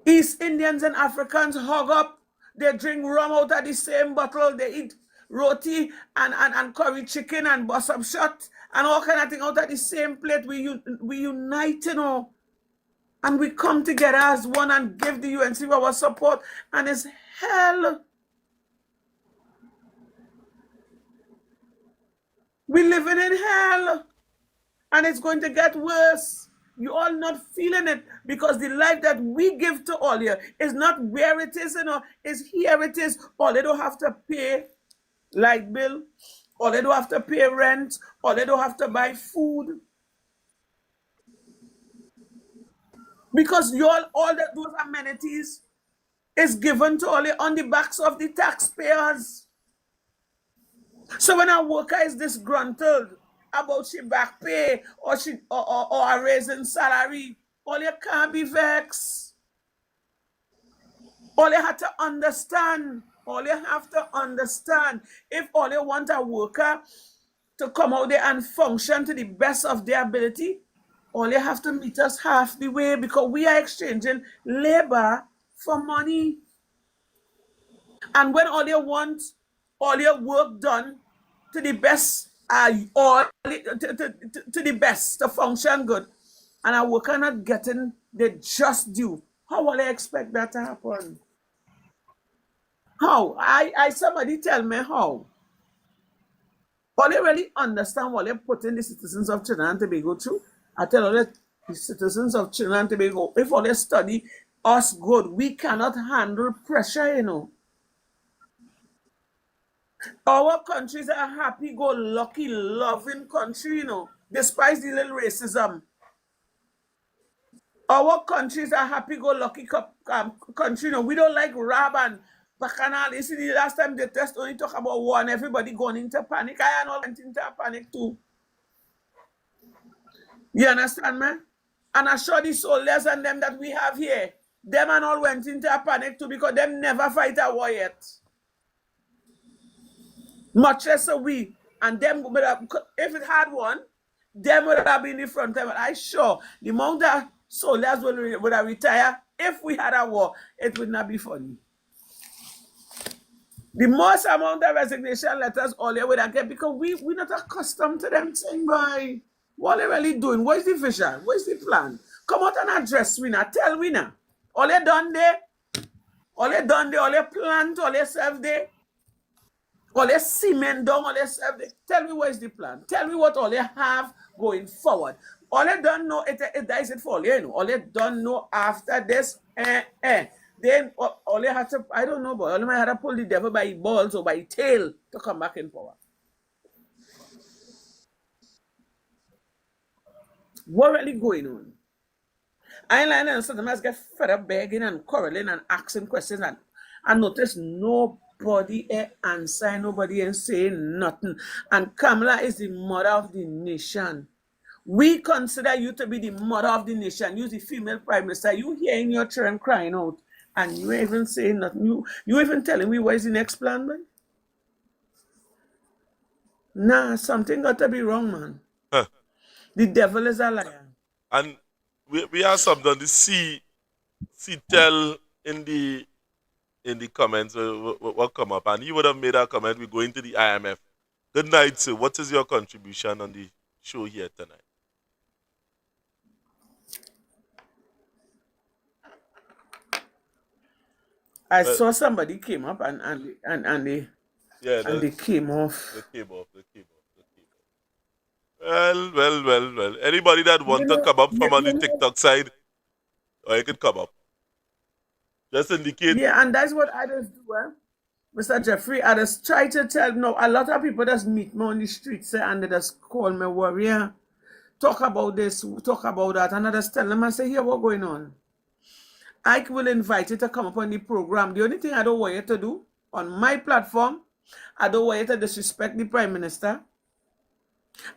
East Indians and Africans hug up, they drink rum out of the same bottle, they eat roti and curry chicken and bus up shot and all kind of thing out of the same plate. We unite, you know, and we come together as one and give the UNC our support, and it's hell. We living in hell, and it's going to get worse. You all not feeling it because the life that we give to all here is not where it is, you know, is here it is. All they don't have to pay light bill, or they don't have to pay rent, or they don't have to buy food. Because all that those amenities is given to all on the backs of the taxpayers. So when a worker is disgruntled about she back pay or a raise in salary, all you can't be vexed. All you have to understand, if all you want a worker to come out there and function to the best of their ability, all you have to meet us half the way, because we are exchanging labor for money. And when all you want, all your work done to the best, to the best, to function good, and a worker not getting the just due, how will I expect that to happen? How? Somebody tell me how. All they really understand what they're putting the citizens of Trinidad and Tobago through. I tell all the citizens of Trinidad and Tobago, if all they study us good, we cannot handle pressure, you know. Our countries are happy-go-lucky, loving country, you know, despite the little racism. Our countries are happy-go-lucky country, you know. We don't like rab and bacchanal. You see, the last time they test only talk about war and everybody going into panic. I all went into a panic too. You understand, man? And I show the soldiers and them that we have here, them and all went into a panic too, because them never fight a war yet. Much less we. And them, if it had one, them would have been in the front time. I sure the amount of soldiers would have retired. If we had a war, it would not be funny. The most amount of resignation letters all they would have get, because we're not accustomed to them saying, boy, what are they really doing? What is the vision? What is the plan? Come out and address we now. Tell we now. All they done there, all they plant, all they serve there, all they cement down, all they serve there. Tell me what is the plan. Tell me what all they have going forward. All they don't know, it is it for you know. All they don't know after this, then all they had to, I don't know, but all they might have to pull the devil by his balls or by his tail to come back in power. What really going on? I and so they must get fed up begging and quarreling and asking questions, and notice nobody answer, nobody ain't saying nothing. And Kamla is the mother of the nation. We consider you to be the mother of the nation. You the female prime minister. You hearing your children crying out, and you ain't even saying nothing. You even telling me what is the next plan, man? Nah, something got to be wrong, man. Huh. The devil is a liar. And we have something to see tell in the comments what come up, and you would have made a comment. We go into the IMF. Good night, sir. What is your contribution on the show here tonight? I saw somebody came up and they Yeah, and they came off. They came off. Well. Anybody that want to come up from on the TikTok side, or you can come up. Just indicate. Yeah, and that's what I just do, Mr. Jeffrey. I just try to tell. No, a lot of people just meet me on the streets and they just call me warrior. Talk about this, talk about that, and I just tell them, I say, here, what's going on? I will invite you to come up on the program. The only thing I don't want you to do on my platform, I don't want you to disrespect the Prime Minister.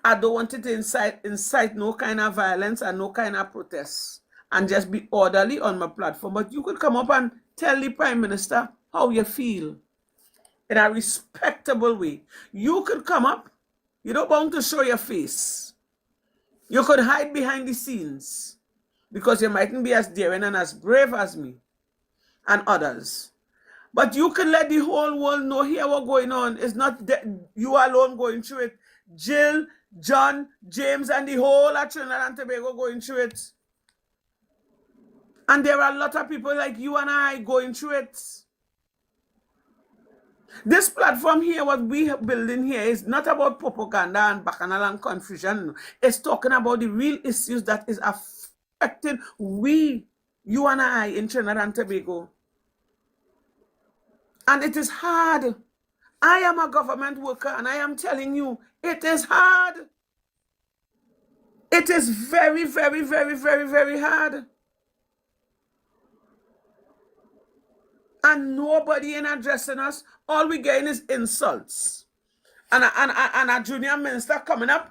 I don't want you to incite no kind of violence and no kind of protests. And just be orderly on my platform. But you could come up and tell the Prime Minister how you feel in a respectable way. You could come up. You don't want to show your face. You could hide behind the scenes because you mightn't be as daring and as brave as me and others. But you can let the whole world know here what's going on. It's not you alone going through it. Jill, John, James, and the whole of Trinidad and Tobago going through it. And there are a lot of people like you and I going through it. This platform here, what we are building here, is not about propaganda and bacchanal and confusion. It's talking about the real issues that is affecting you and I in Trinidad and Tobago. And it is hard. I am a government worker and I am telling you, it is hard. It is very, very, very, very, very hard. And nobody in addressing us, all we getting is insults. And a junior minister coming up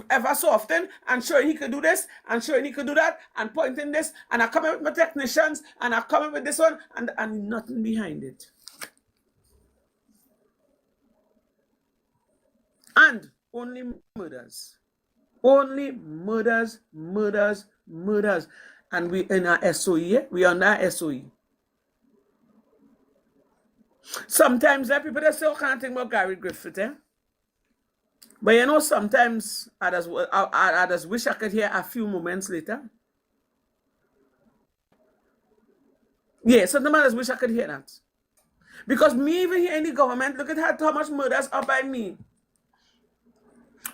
ever so often and showing he could do this and showing he could do that and pointing this, and I come up with my technicians and I come up with this one and nothing behind it. And only murders. Only murders. And we in our SOE, we are under our SOE. Sometimes people just say, oh, can't think about Gary Griffith, But you know, sometimes I just wish I could hear a few moments later. Yeah, sometimes I just wish I could hear that. Because me even here in the government, look at how much murders are by me.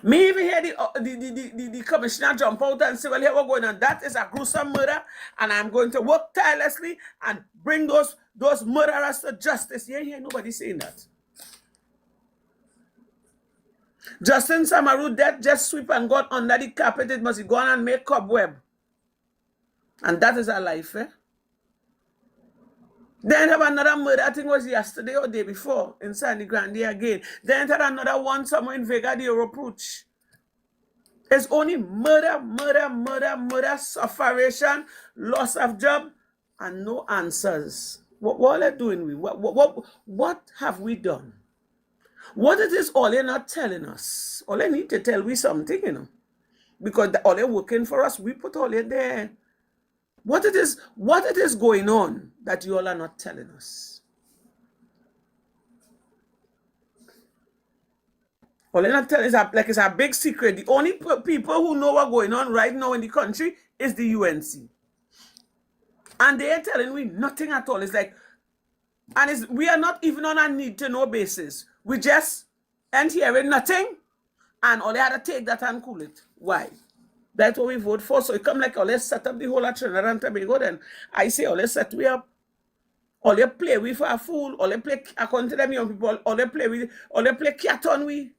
Me even hear the commissioner jump out and say, well, here what's going on. That is a gruesome murder, and I'm going to work tirelessly and bring those murderers to justice. You hear nobody saying that. Justin Samaru, that just sweep and got under the carpet. It must go on and make cobweb. And that is our life, Then have another murder, I think it was yesterday or day before, in Sandy Grande again. Then had another one somewhere in Vega de Europuch. It's only murder, sufferation, loss of job, and no answers. What are they doing? What have we done? What it is all they're not telling us? All they need to tell we something, Because all they're working for us, we put all it there. What it is going on that you all are not telling us? All they're not telling us, like it's a big secret. The only people who know what's going on right now in the country is the UNC. And they're telling we nothing at all. It's like, and we are not even on a need-to-know basis. We just ain't hearing nothing, and all they had to take that and cool it. Why? That's what we vote for. So it come like, let's set up the whole of Trinidad and Tobago. Then I say, let's set we up. All they play with for a fool. All they play, according to them young people, all they play cat on we.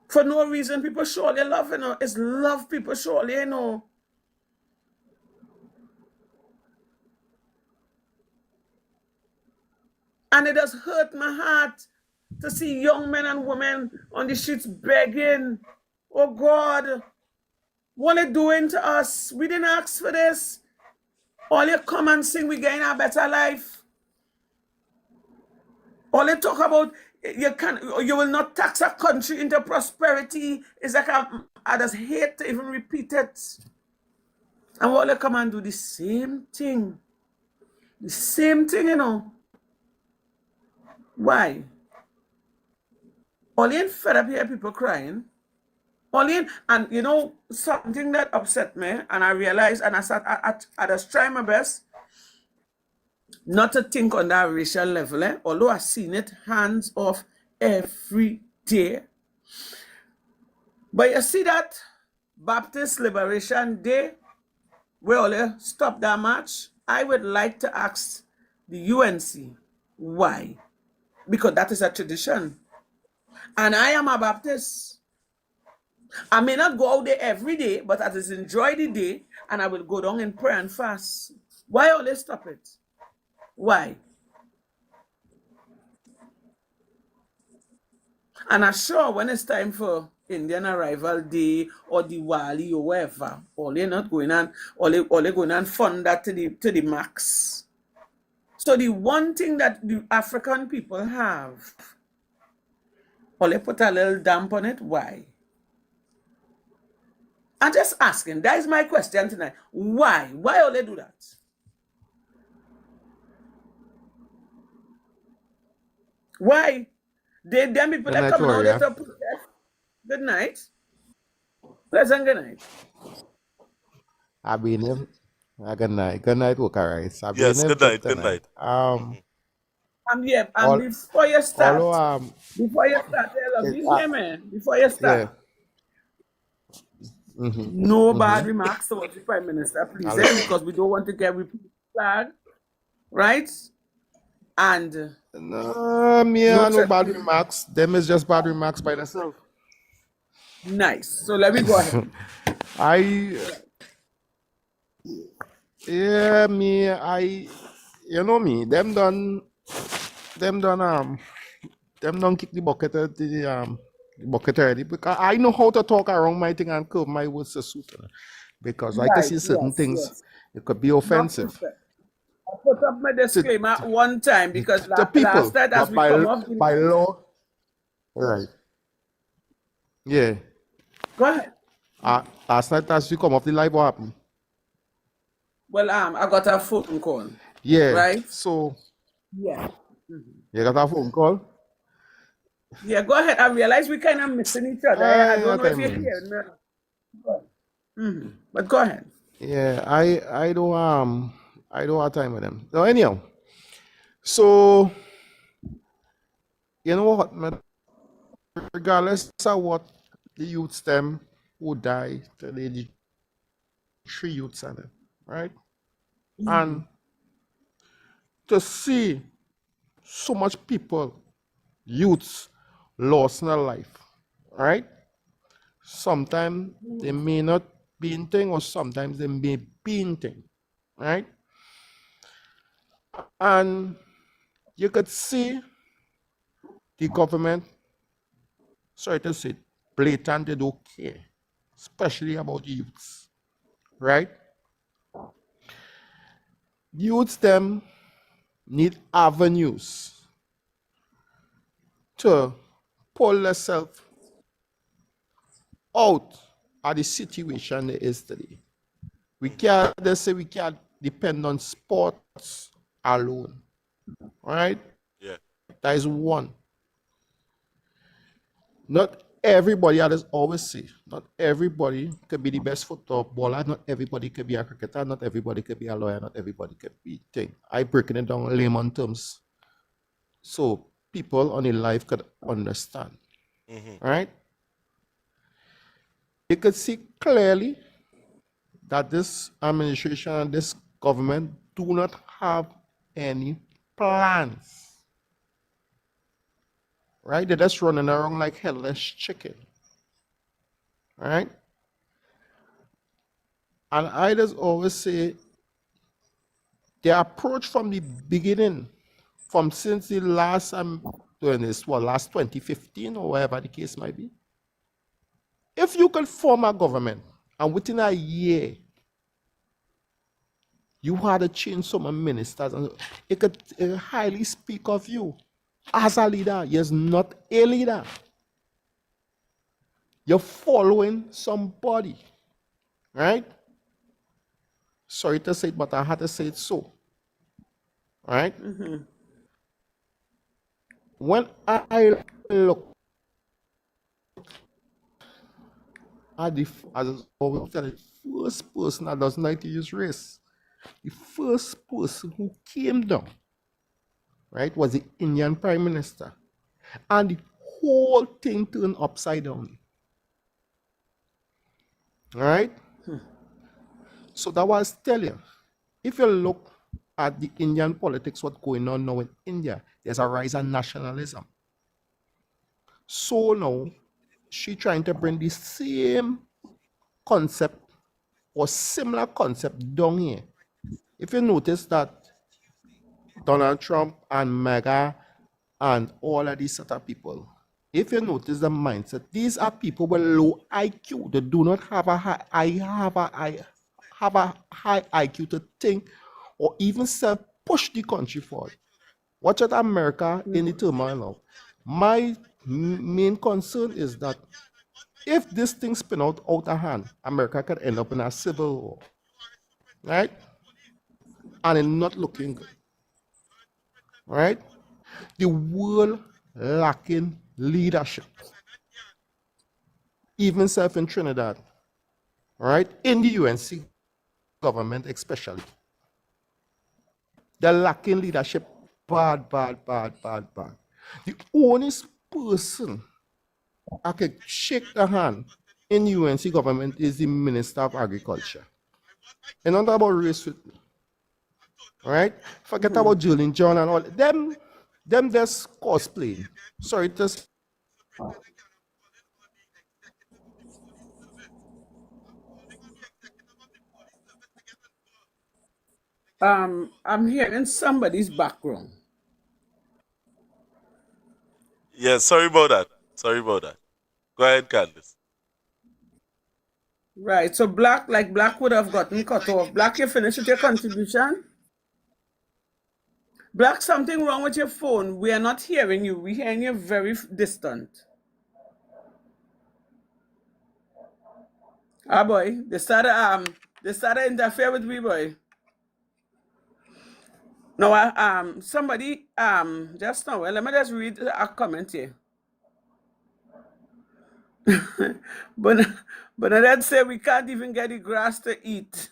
For no reason, people surely love, It's love people surely, And it does hurt my heart to see young men and women on the streets begging. Oh God, what are they doing to us? We didn't ask for this. All you come and sing, we gain a better life. All they talk about, you will not tax a country into prosperity. It's like I just hate to even repeat it. And all they come and do the same thing. The same thing, Why? All you ain't fed up here, people crying. Only, and you know, something that upset me, and I realized, and I just try my best not to think on that racial level, although I've seen it hands off every day. But you see that Baptist Liberation Day, we all stop that march. I would like to ask the UNC why, because that is a tradition. And I am a Baptist. I may not go out there every day, but I just enjoy the day, and I will go down and pray and fast. Why always stop it? Why? And I'm sure when it's time for Indian Arrival Day or Diwali or whatever, all they're not going on, all they going on fund that to the max. So the one thing that the African people have, all they put a little damp on it. Why? I'm just asking. That is my question tonight. Why? Why all they do that? Why? Them people Good that night, coming out there Warrior. to protest. Good night. Pleasant good night. I've been in. Good night. Good night, Wokarites. I've been Yes, in good for night, good tonight. night. And All, before you start, although I love you hear me. Before you yeah. start, Mm-hmm. no bad Mm-hmm. remarks towards the Prime Minister, please, I'll- because we don't want to get repeated flag, right? And No, no bad remarks. Them is just bad remarks by themselves. Nice. So let me go ahead. You know me. Them done kick the bucket at the bucket already, because I know how to talk around my thing and curve my words to suit her. Because I can Right, see certain things, yes. it could be Not offensive perfect. I put up my disclaimer one time because to people, last night as but we come off the by law, right? Yeah. Go ahead. Last night as we come off the live, what happened? Well, I got a phone call. Yeah. Right? So Yeah. you got a phone call? Yeah, go ahead. I realize we kind of missing each other. I don't know if you're mean. hearing me. But go ahead. Yeah, I don't have time with them. So anyhow, so you know what, man, regardless of what the youths them who die today, the 3 youths and them, right? And to see so much people, youths, lost in their life, right? Sometimes they may not be in thing, or sometimes they may be in thing, right? And you could see the government, sorry to say, blatant, they don't care, especially about the youths, right? Youths them need avenues to pull themselves out of the situation they is today. We can't, they say we can't depend on sports alone, right? Yeah. That is one. Not everybody, I just always say, not everybody could be the best footballer, not everybody could be a cricketer, not everybody could be a lawyer, not everybody could be thing. I breaking it down in layman terms so people on the life could understand. Right? You could see clearly that this administration and this government do not have any plans. Right? They're just running around like headless chicken. Right? And I just always say the approach from the beginning, from since the last last 2015 or whatever the case might be. If you could form a government and within a year you had to change some ministers, and it could highly speak of you as a leader. You're not a leader. You're following somebody, right? Sorry to say it, but I had to say it so. Right? When I look And as I always tell you, the first person that doesn't like to use race, the first person who came down, right, was the Indian Prime Minister. And the whole thing turned upside down. All right? So that was telling you, if you look at the Indian politics, what's going on now in India, there's a rise in nationalism. So now, she trying to bring the same concept or similar concept down here. If you notice that Donald Trump and MAGA and all of these sort of people, if you notice the mindset, these are people with low IQ. They do not have a high IQ to think or even self push the country forward. Watch out America in the turmoil now. My main concern is that if this thing spin out of hand, America could end up in a civil war, right? And it's not looking good, right? The world lacking leadership, even self in Trinidad, right? In the UNC government especially. They're lacking leadership bad. The only person I could shake the hand in UNC government is the Minister of Agriculture. And not about race with me. Right? Forget about Julian John and all. Them just cosplaying. Sorry, just I'm hearing somebody's background. Yeah, sorry about that. Sorry about that. Go ahead, Candice. Right. So Black would have gotten cut off. Black, you finished with your contribution? Black, something wrong with your phone. We are not hearing you. We're hearing you very distant. Ah boy, they started interfere with me, boy. No, somebody just now. Let me just read a comment here. but let's say we can't even get the grass to eat.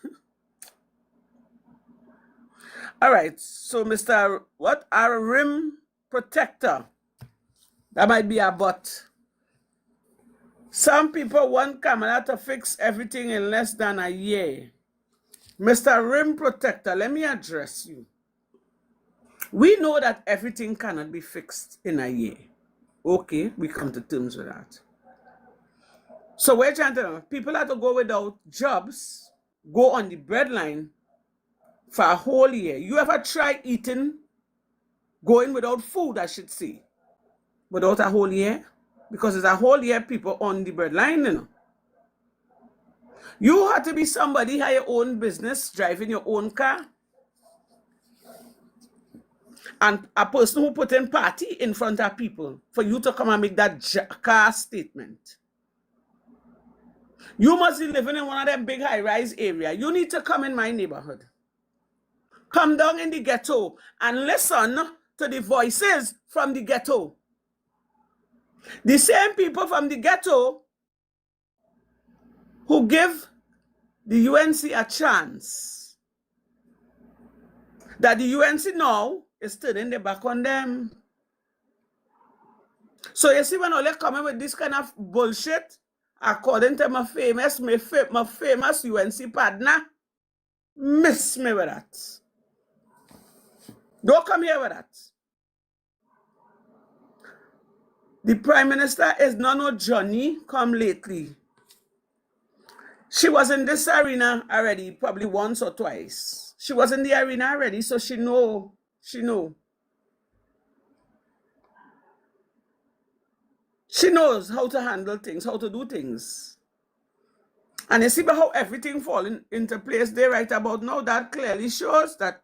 All right, so Mr. What? Our rim protector. That might be a but. Some people want Kamla to fix everything in less than a year. Mr. Rim Protector, let me address you. We know that everything cannot be fixed in a year. Okay, we come to terms with that. So we're trying to, people have to go without jobs, go on the breadline for a whole year. You ever try eating, going without food, I should say, without a whole year? Because it's a whole year people on the breadline, you know. You have to be somebody have your own business, driving your own car. And a person who put in party in front of people for you to come and make that car statement. You must be living in one of them big high-rise area. You need to come in my neighborhood. Come down in the ghetto and listen to the voices from the ghetto. The same people from the ghetto who give the UNC a chance, that the UNC now is turning their back on them. So you see, when they're coming with this kind of bullshit, according to my famous UNC partner, miss me with that. Don't come here with that. The Prime Minister is not no Johnny come lately. She was in this arena already, probably once or twice. She was in the arena already, so she know. She knows how to handle things, how to do things. And you see how everything falling into place there right about now, that clearly shows that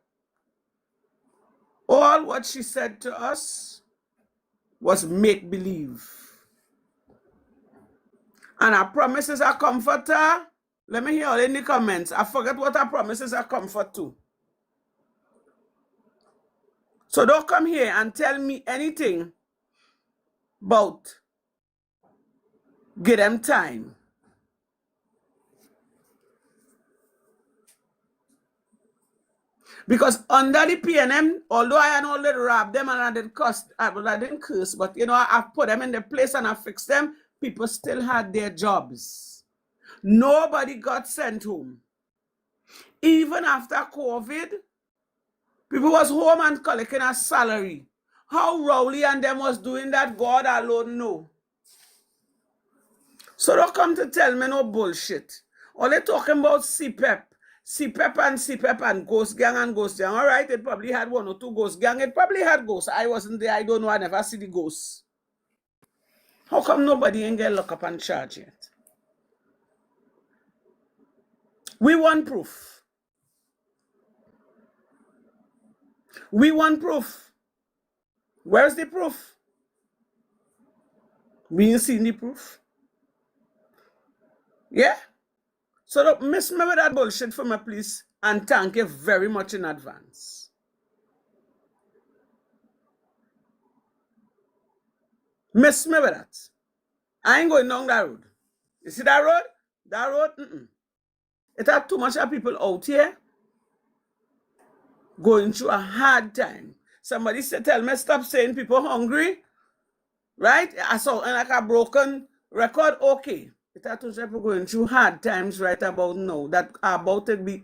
all what she said to us was make-believe. And our promises are comforter. Let me hear all in the comments. I forget what our promises are comfort to. So don't come here and tell me anything about give them time. Because under the PNM, although I had only robbed them and I didn't curse, but you know, I put them in the place and I fixed them, people still had their jobs. Nobody got sent home. Even after COVID, people was home and collecting a salary. How Rowley and them was doing that, God alone know. So don't come to tell me no bullshit. All they talking about CPEP. CPEP and Ghost Gang and Ghost Gang. All right, it probably had 1 or 2 Ghost Gang. It probably had ghosts. I wasn't there. I don't know. I never see the ghosts. How come nobody ain't get locked up and charged yet? We want proof. We want proof. Where's the proof? We ain't seen the proof. Yeah? So don't miss me with that bullshit for me, please. And thank you very much in advance. Miss me with that. I ain't going down that road. You see that road? That road, It had too much of people out here going through a hard time. Somebody said, tell me, stop saying people hungry. Right? I saw like a broken record. Okay. It had too much people going through hard times right about now. That are about to be,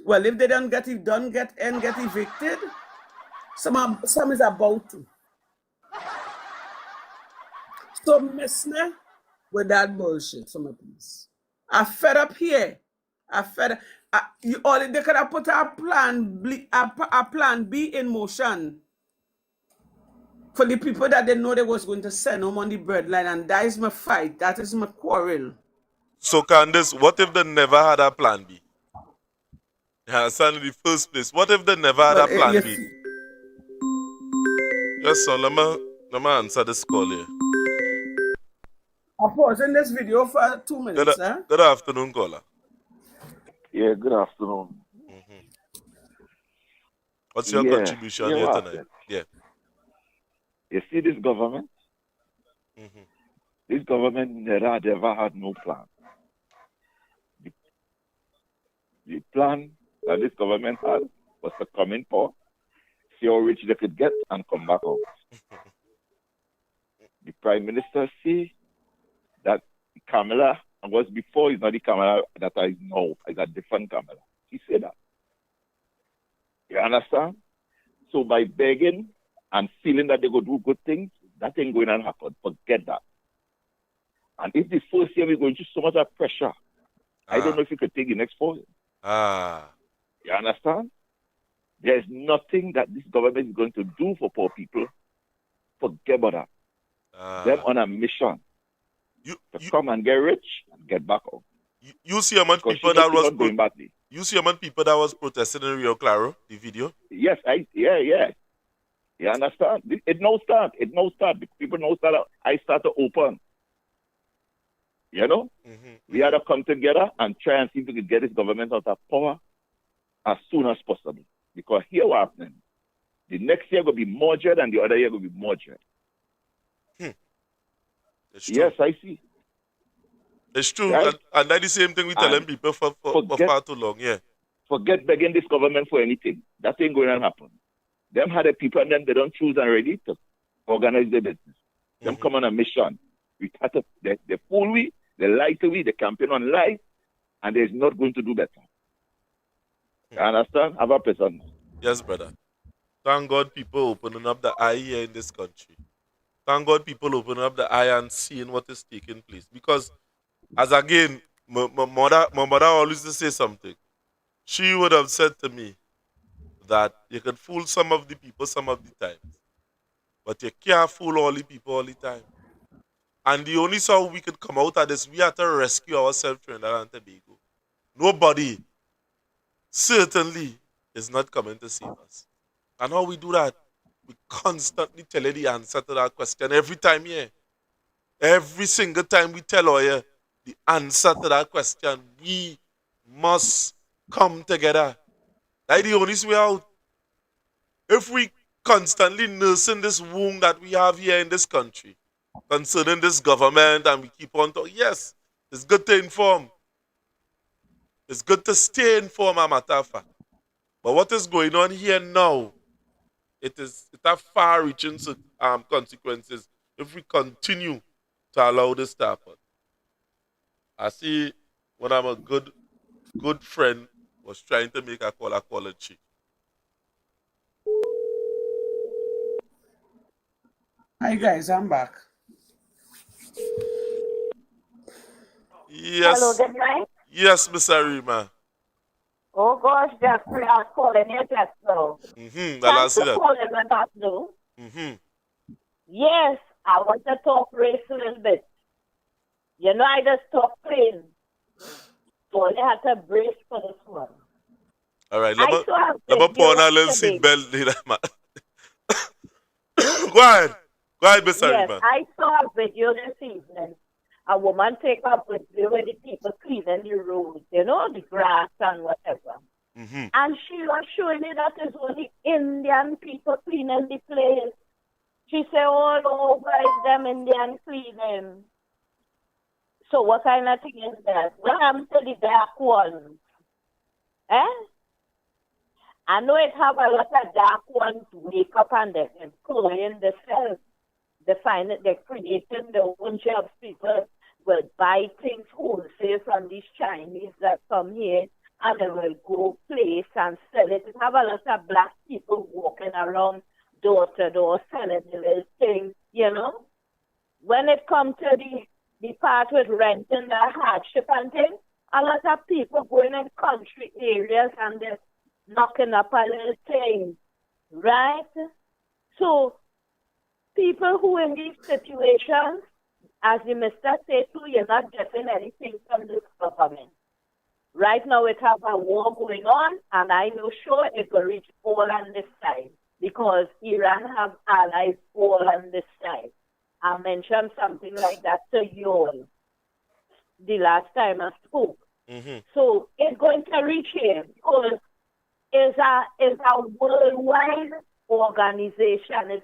well, if they don't get evicted, some is about to. So miss me with that bullshit, some please. I fed up here. I fed up. They could have put a plan B in motion for the people that they know they was going to send home on the breadline, and that is my fight. That is my quarrel. So Candace, what if they never had a plan B? Yeah, in the first place. What if they never had a plan B? Yes, so let me answer this call here. I'm pausing this video for 2 minutes. Good afternoon, caller. Yeah, good afternoon. What's your contribution here tonight? Yeah. You see this government? This government never had no plan. The plan that this government had was to come in for, see how rich they could get, and come back out. The Prime Minister see that Kamla was before, is not the Kamla that I know, it's a different Kamla. He said that. You understand? So by begging and feeling that they go do good things, that ain't going to happen. Forget that. And if the first year we're going through so much of pressure, I don't know if you could take the next 4 years. You understand? There's nothing that this government is going to do for poor people. Forget about that. They're on a mission to come and get rich and get back out. You see among people that was going badly. You see among people that was protesting in Rio Claro, the video? Yes, yeah. You understand? It no start. People no start. I start to open. You know? We had to come together and try and see if we could get this government out of power as soon as possible. Because here what happening. The next year will be more dread and the other year will be more dread. Yes, I see. It's true. Right? And that's the same thing we telling people for far too long, yeah. Forget begging this government for anything. That ain't going to happen. Them had the people and then they don't choose and ready to organize their business. Them come on a mission. We start to, they fool we, they lie to we, they campaign on lies, and they're not going to do better. You understand? Have a person. Yes, brother. Thank God people opening up the eye here in this country. Thank God people opening up the eye and seeing what is taking place. Because, as again, my mother always used to say something. She would have said to me that you can fool some of the people some of the times, but you can't fool all the people all the time. And the only way we could come out of this, we have to rescue ourselves from Trinidad and Tobago. Nobody certainly is not coming to save us. And how we do that? We constantly tell you the answer to that question every time here. Every single time we tell you the answer to that question, we must come together. That's the only way out. If we constantly nursing this wound that we have here in this country, concerning this government, and we keep on talking, yes, it's good to inform. It's good to stay informed, a matter of fact. But what is going on here now, it has far-reaching consequences if we continue to allow this to happen. I see when I'm a good friend was trying to make a call a chick. Hi guys, I'm back. Yes. Hello, good night. Yes, Miss Arima. Oh gosh, Jeffrey, I was calling you just now. I Thanks see for that. calling me back though. Yes, I want to talk race a little bit. You know, I just talk plain. So I had to brace for this one. All right, I let saw a me put on a video little today. seatbelt later, man. Go ahead. Go ahead, Miss Yes, Arima. I saw a video this evening. A woman take up with the people cleaning the roads, you know, the grass and whatever. And she was showing me that it's only Indian people cleaning the place. She said, all over is them Indian cleaning. So what kind of thing is that? What happened to the dark ones? I know it have a lot of dark ones wake up and they're employing themselves. They find that they're creating their own jobs. People will buy things wholesale from these Chinese that come here and they will go place and sell it. It have a lot of black people walking around door to door selling the little things, you know. When it comes to the part with renting, the hardship and things, a lot of people going in country areas and they're knocking up a little thing, right? So people who in these situations, as the minister said too, you're not getting anything from this government. Right now it have a war going on, and I know sure it will reach all on this side because Iran have allies all on this side. I mentioned something like that to you all the last time I spoke. So it's going to reach here because it's a worldwide organization.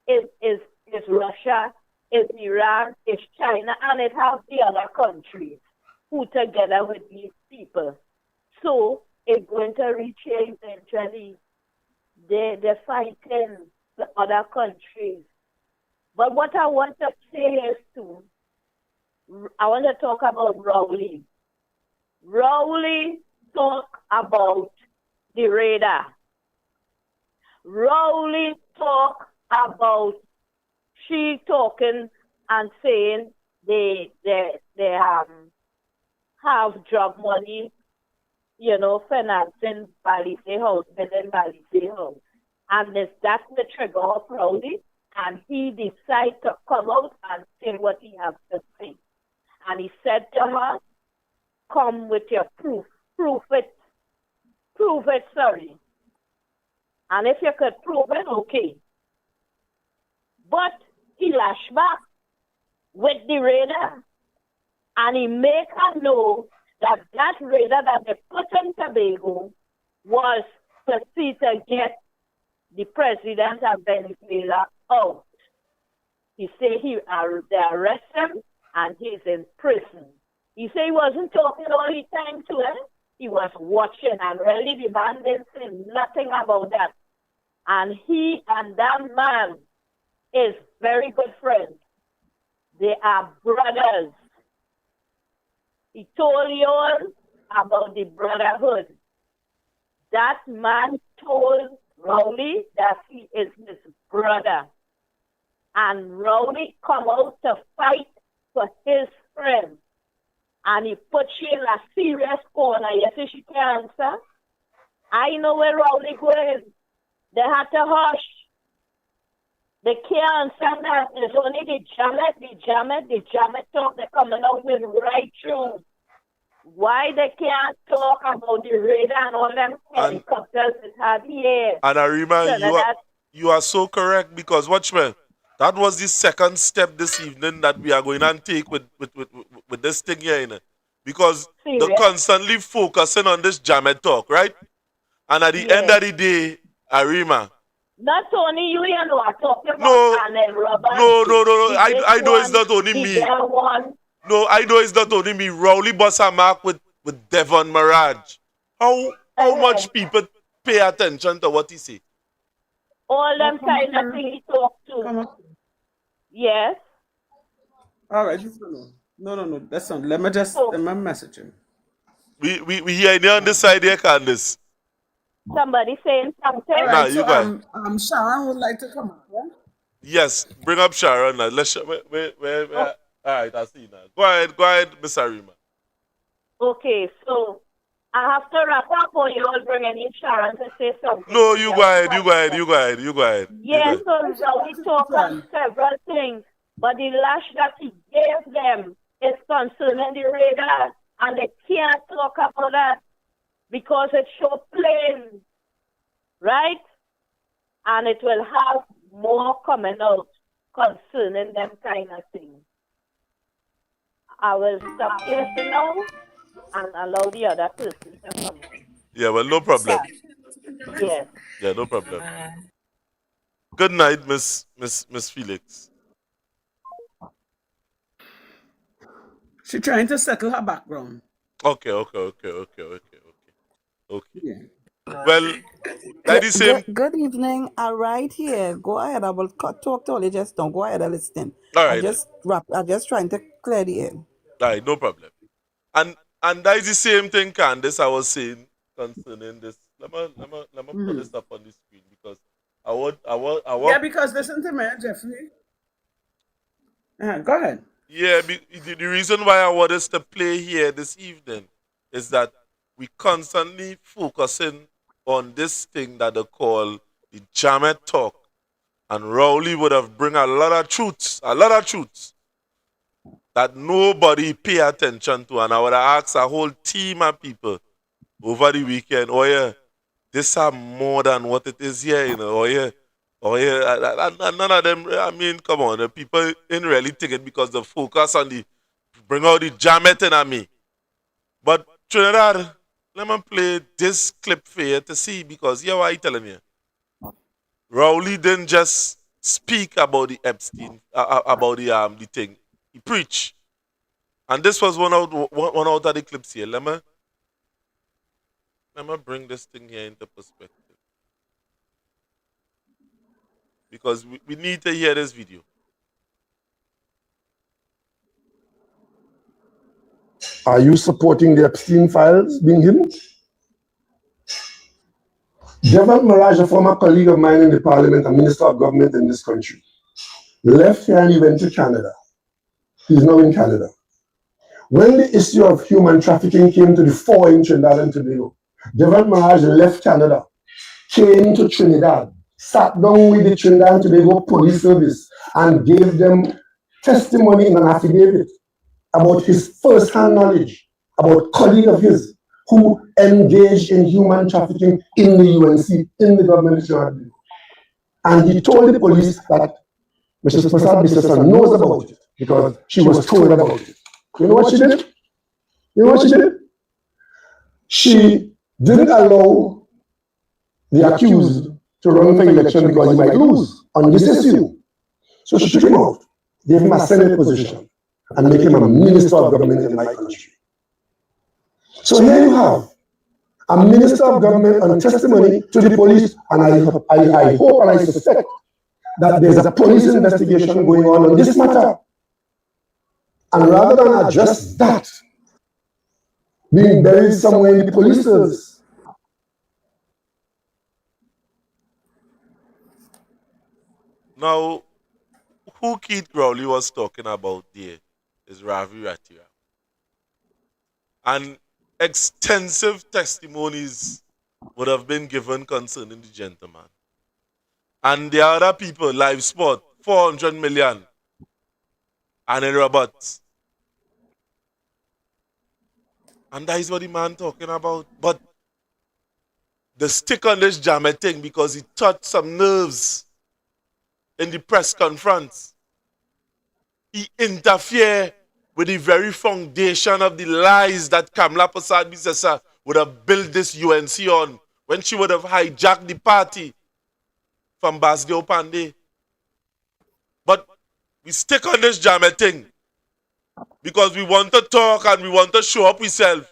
It's Russia, it's Iran, it's China, and it has the other countries who together with these people. So it's going to reach here eventually. They're fighting the other countries. But what I want to say is too, I want to talk about Rowley. Rowley talk about the radar. Rowley talk about she talking and saying they have drug money, you know, financing Balisay House, building Balisay House. And that's the trigger of Rowley. And he decided to come out and say what he has to say. And he said to her, come with your proof. Prove it, sorry. And if you could prove it, okay. But he lashed back with the radar. And he made her know that that radar that they put in Tobago was to see to get the president of Venezuela out. He said they arrest him and he's in prison. He said he wasn't talking all the time to him. He was watching, and really the man didn't say nothing about that. And he and that man is very good friends. They are brothers. He told you all about the brotherhood. That man told Rowley that he is his brother. And Rowley come out to fight for his friend. And he put you in a serious corner. You see she can't answer. I know where Rowley goes. They had to hush. They can't answer that. It's only the JAMETTE talk they're coming out with right through. Why they can't talk about the radar and all them helicopters that have here? And Arima, you are so correct because watch me. That was the second step this evening that we are going to take with this thing here, you know? Because they're constantly focusing on this JAMETTE talk, right? And at the end of the day, Arima. Not only you know, are talking about No. I know it's not only me. No, I know it's not only me. Rowley Bossa Mark with Devon Mirage. How much people pay attention to what he say. All them come on, kind of Karen. thing he talk to. Come on. Yes. All right, no. Listen, let me message him. We hear you on this side here, Candice. Somebody saying something. All Nah, right, you so go ahead. Sharon would like to come up. Yeah? Yes, bring up Sharon now. Let's where. All right, I see now. Go ahead, Miss Arima. Okay, so I have to wrap up, or you all bring in Sharon to say something. No, you go ahead. You go ahead. Yes, so we talk on several things, but the lash that he gave them is concerning the radar, and they can't talk about that because it's so plain, right? And it will have more coming out concerning them kind of things. I will stop here for now and allow the other person to come in. Yeah, well, no problem. Yes. Yeah, no problem. Good night, Miss Felix. She's trying to settle her background. Okay. Yeah. Well, that is same. Good evening. I'm right here. Go ahead. I will talk to you just don't go ahead and listen. All I right. just trying to clear the air. All right, no problem. And that is the same thing, Candice, I was saying concerning this. Let me put this up on the screen because I want. Yeah, because listen to me, Jeffrey. Go ahead. Yeah, the reason why I want us to play here this evening is that we constantly focusing on this thing that they call the JAMETTE talk. And Rowley would have bring a lot of truths that nobody pay attention to. And I would have asked a whole team of people over the weekend, oh yeah, this are more than what it is here, you know, oh yeah, none of them, I mean, come on, the people ain't really thinking because the focus on the, bring out the JAMETTE in me. But Trinidad, let me play this clip for you to see because here what I telling you. Rowley didn't just speak about the Epstein, about the thing. He preached. And this was one out of the clips here. Let me bring this thing here into perspective. Because we need to hear this video. Are you supporting the Epstein files being hidden? Devon Mirage, a former colleague of mine in the Parliament and Minister of Government in this country, left here and he went to Canada. He's now in Canada. When the issue of human trafficking came to the fore in Trinidad and Tobago, Devon Mirage left Canada, came to Trinidad, sat down with the Trinidad and Tobago Police Service and gave them testimony in an affidavit about his first-hand knowledge about a colleague of his who engaged in human trafficking in the UNC, in the government of Trinidad. And he told the police that Mrs. Persad Bissesser knows about it because she was told about it. You know what she did? She didn't allow the accused to run for election because he might lose on this issue. So she took him out, gave him a Senate position, and make him a minister of government in my country. So here you have a minister of government on testimony to the police, and I hope and I suspect that there's a police investigation going on this matter. And rather than address that, being buried somewhere in the police service. Now, who Keith Crowley was talking about there is Ravi Ratira. And extensive testimonies would have been given concerning the gentleman. And the other people, live sport, 400 million. And in Roberts. And that is what the man talking about. But the stick on this JAMETTE thing because he touched some nerves in the press conference. He interfered with the very foundation of the lies that Kamla Persad Bissesser would have built this UNC on when she would have hijacked the party from Basdeo Pandey. But we stick on this JAMETTE thing because we want to talk and we want to show up ourselves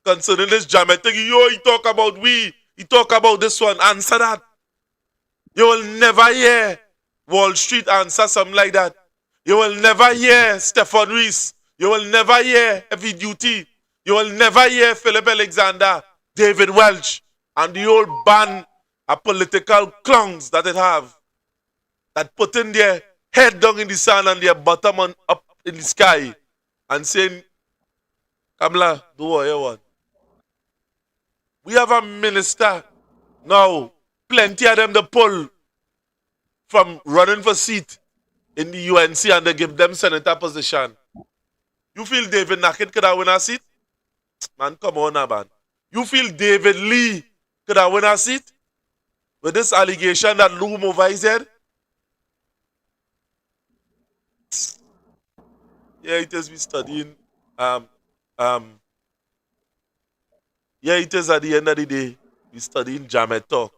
concerning this JAMETTE thing. He talk about we He talk about this one, answer that. You will never hear Wall Street answer something like that. You will never hear Stefan Rees. You will never hear Heavy Duty. You will never hear Philip Alexander, David Welch, and the whole band of political clowns that it have, that putting their head down in the sand and their bottom up in the sky and saying, Kamla, do what you want. We have a minister now, plenty of them to pull from running for seat in the UNC and they give them senator position. You feel David Nackett could have win a seat? Man, come on now, man. You feel David Lee could have win a seat? With this allegation that loom over his head? Yeah, it is we studying. Yeah, it is at the end of the day, we studying JAMETTE.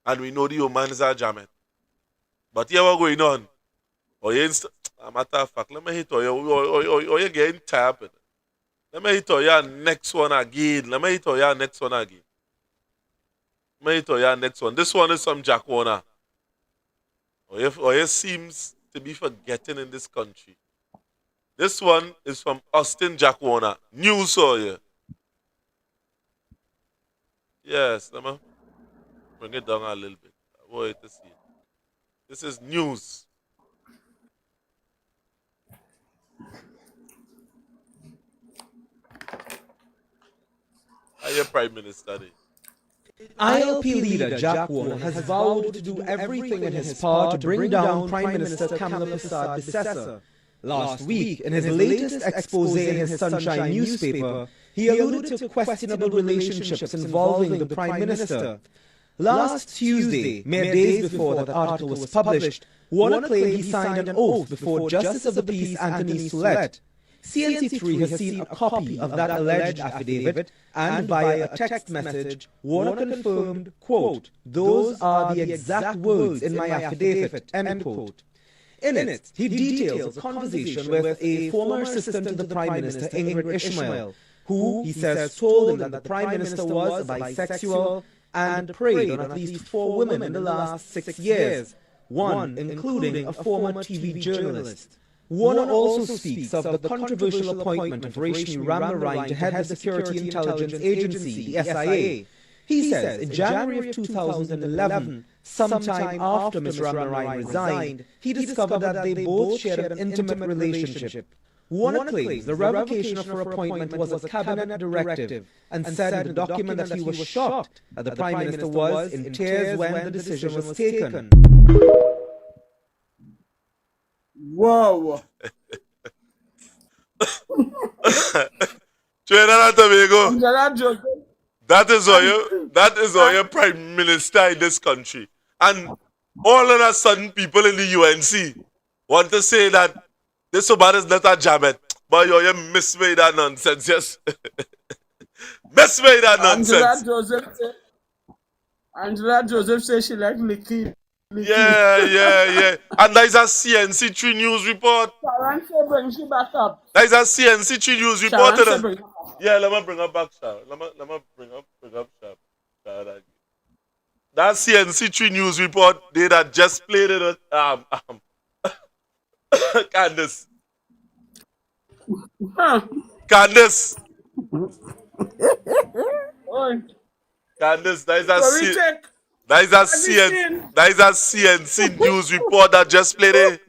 And we know the humans are JAMETTE. But here what going on? Or you a matter of fact, let me hit you getting tired. Let me hit you next one again. Let me hit you next one again. Let me hit you next one. This one is from Jack Warner. Or you seems to be forgetting in this country. This one is from Austin Jack Warner. News for you. Yes, let me bring it down a little bit. I want you to see it. This is news. How your Prime Minister day? ILP leader Jack Warner has vowed to do everything in his power to bring down Prime Minister Kamla Persad Bissesser. Last week, in his latest expose in his Sunshine newspaper, he alluded to questionable relationships involving the Prime Minister. Last Tuesday, mere days before that article was published, Warner claimed he signed an oath before Justice of the Peace Anthony Soulette. CNC3 has seen a copy of that alleged affidavit, and via a text message, Warner confirmed, quote, "Those are the exact words in my affidavit," end quote. In it, he details a conversation with a former assistant to the Prime Minister, Ingrid Ishmael, who, he says, told him that the Prime Minister was bisexual and preyed on at least 4 women in the last 6 years, one including a former TV journalist. Warner also speaks of the controversial appointment of Rashmi Ramnarine to head the Security Intelligence Agency, the SIA. He says in January of 2011, sometime after Ms. Ramnarine resigned, he discovered that they both shared an intimate relationship. Warner claims the revocation of her appointment was a cabinet directive and said in the document that he was shocked that the Prime Minister was in tears when the decision was taken. Whoa. Trinidad and Tobago. That is all your Prime Minister in this country. And all of a sudden people in the UNC want to say that this so bad is not a JAMETTE. But you mismade that nonsense, yes? Mismade that nonsense. Angela Joseph says she like licky. Yeah. And there's a CNC3 news report. Sharon said bring she back up. There's a CNC3 news report. Yeah, let me bring her back, Sharon. Let me bring up Sharon. That CNC3 news report, they that just played it. Candace. Candace. Candace, that is a CNC news report that just played it.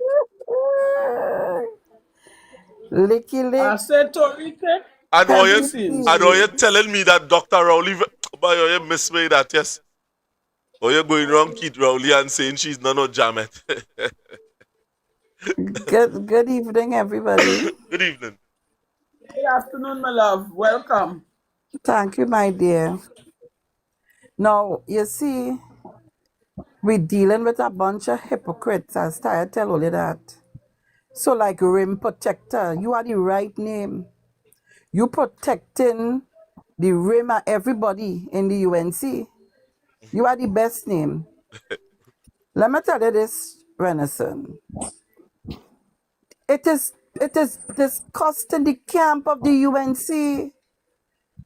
Licky lick. I said Tori take. And are you telling me that Dr. Rowley, but you mismade that, yes? Or you're going wrong, Keith Rowley, and saying she's not no JAMETTE. Good evening, everybody. Good evening. Good afternoon, my love. Welcome. Thank you, my dear. Now, you see, we're dealing with a bunch of hypocrites. I started to tell you that. So, like Rim Protector, you are the right name. You protecting the rim of everybody in the UNC. You are the best name. Let me tell you this, Renison. It is disgusting the camp of the UNC.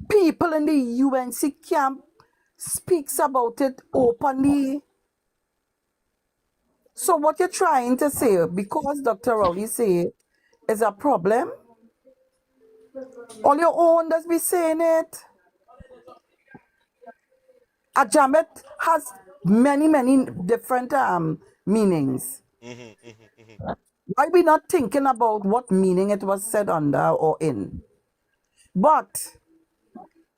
People in the UNC camp speaks about it openly. So what you're trying to say, because Dr. Rowley say is a problem, all your own does be saying it. A jamet has many, many different meanings. Why we not thinking about what meaning it was said under or in? But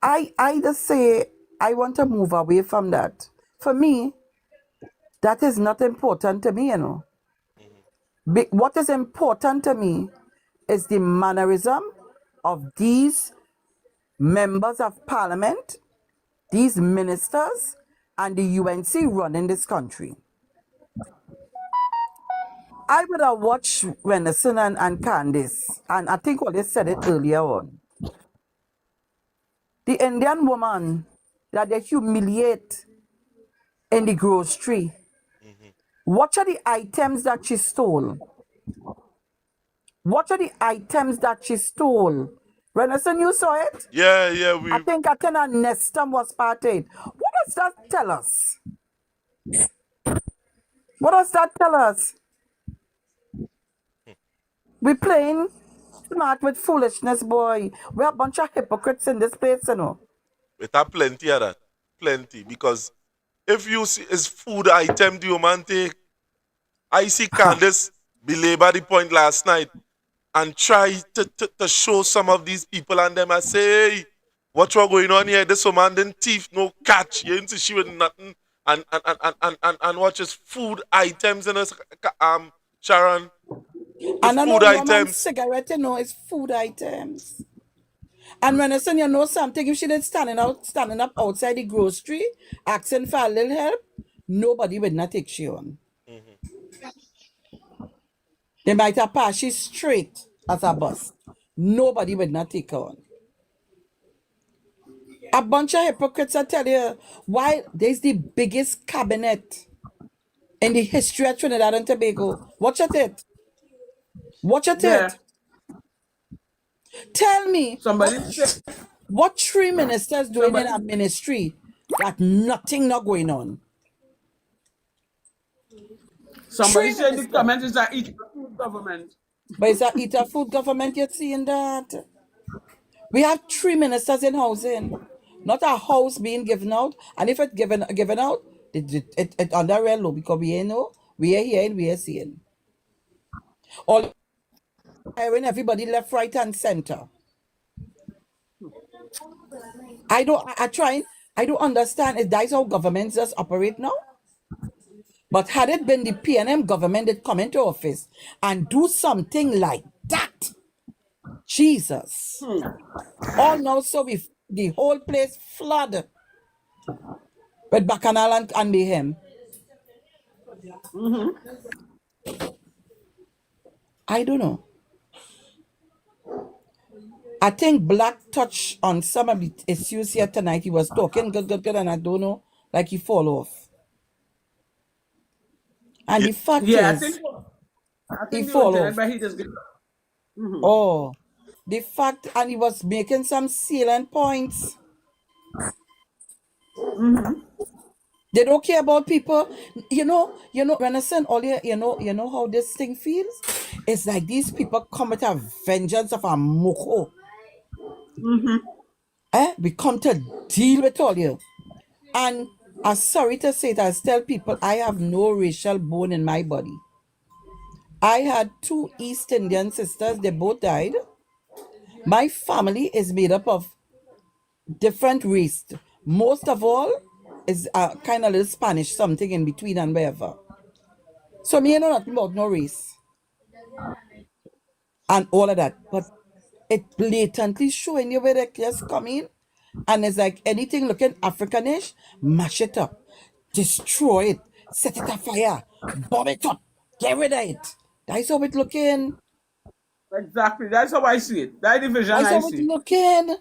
I just say I want to move away from that. For me, that is not important to me, you know. What is important to me is the mannerism of these members of parliament, these ministers, and the UNC running this country. I would have watched Renison and Candice, and I think what they said it earlier on. The Indian woman that they humiliate in the grocery. What are the items that she stole? What are the items that she stole? Renison, you saw it? Yeah, I think a nestum was part of it. What does that tell us? What does that tell us? We playing smart with foolishness, boy. We're a bunch of hypocrites in this place, you know. It have plenty of that. Plenty. Because if you see his food item the woman take, I see Candice belabor the point last night and try to show some of these people and them I say, hey, what was going on here? This woman didn't thief, no catch. You didn't see she with nothing. And watch his food items in his Sharon. And I know food woman's items. cigarette, you know, is food items. And when I say you know something, if she did standing up outside the grocery, asking for a little help, nobody would not take she on. They might have passed she straight as a bus. Nobody would not take her on. A bunch of hypocrites, I tell you, why there's the biggest cabinet in the history of Trinidad and Tobago. Watch at it. Watch at it. Tell me, what three ministers doing in a ministry that nothing not going on? Somebody said the comment is that each government. But it's a eat a food government, you're seeing that. We have three ministers in housing, not a house being given out. And if it's given out, it under real law because we ain't know, we are here and we are seeing. All when everybody left, right, and center. I don't understand if that's how governments just operate now. But had it been the PNM government that come into office and do something like that, Jesus. All now so the whole place flooded with Bacchanal and mayhem. I don't know. I think Black touched on some of the issues here tonight. He was talking good, and I don't know, like he fall off. And the fact is, I think he fall off. but he just get. Oh, the fact, and he was making some salient points. They don't care about people. You know, when I said earlier, you know how this thing feels? It's like these people come with a vengeance of a moko. We come to deal with all you. And I'm sorry to say it, I tell people I have no racial bone in my body. I had two East Indian sisters, they both died. My family is made up of different race. Most of all is kind of little Spanish, something in between and wherever. So me, I know nothing about no race and all of that. But it blatantly showing you where they just come in and it's like anything looking Africanish, mash it up, destroy it, set it afire, bomb it up, get rid of it. That's how it looking. Exactly. That's how I see it. That division That's I how see. it looking.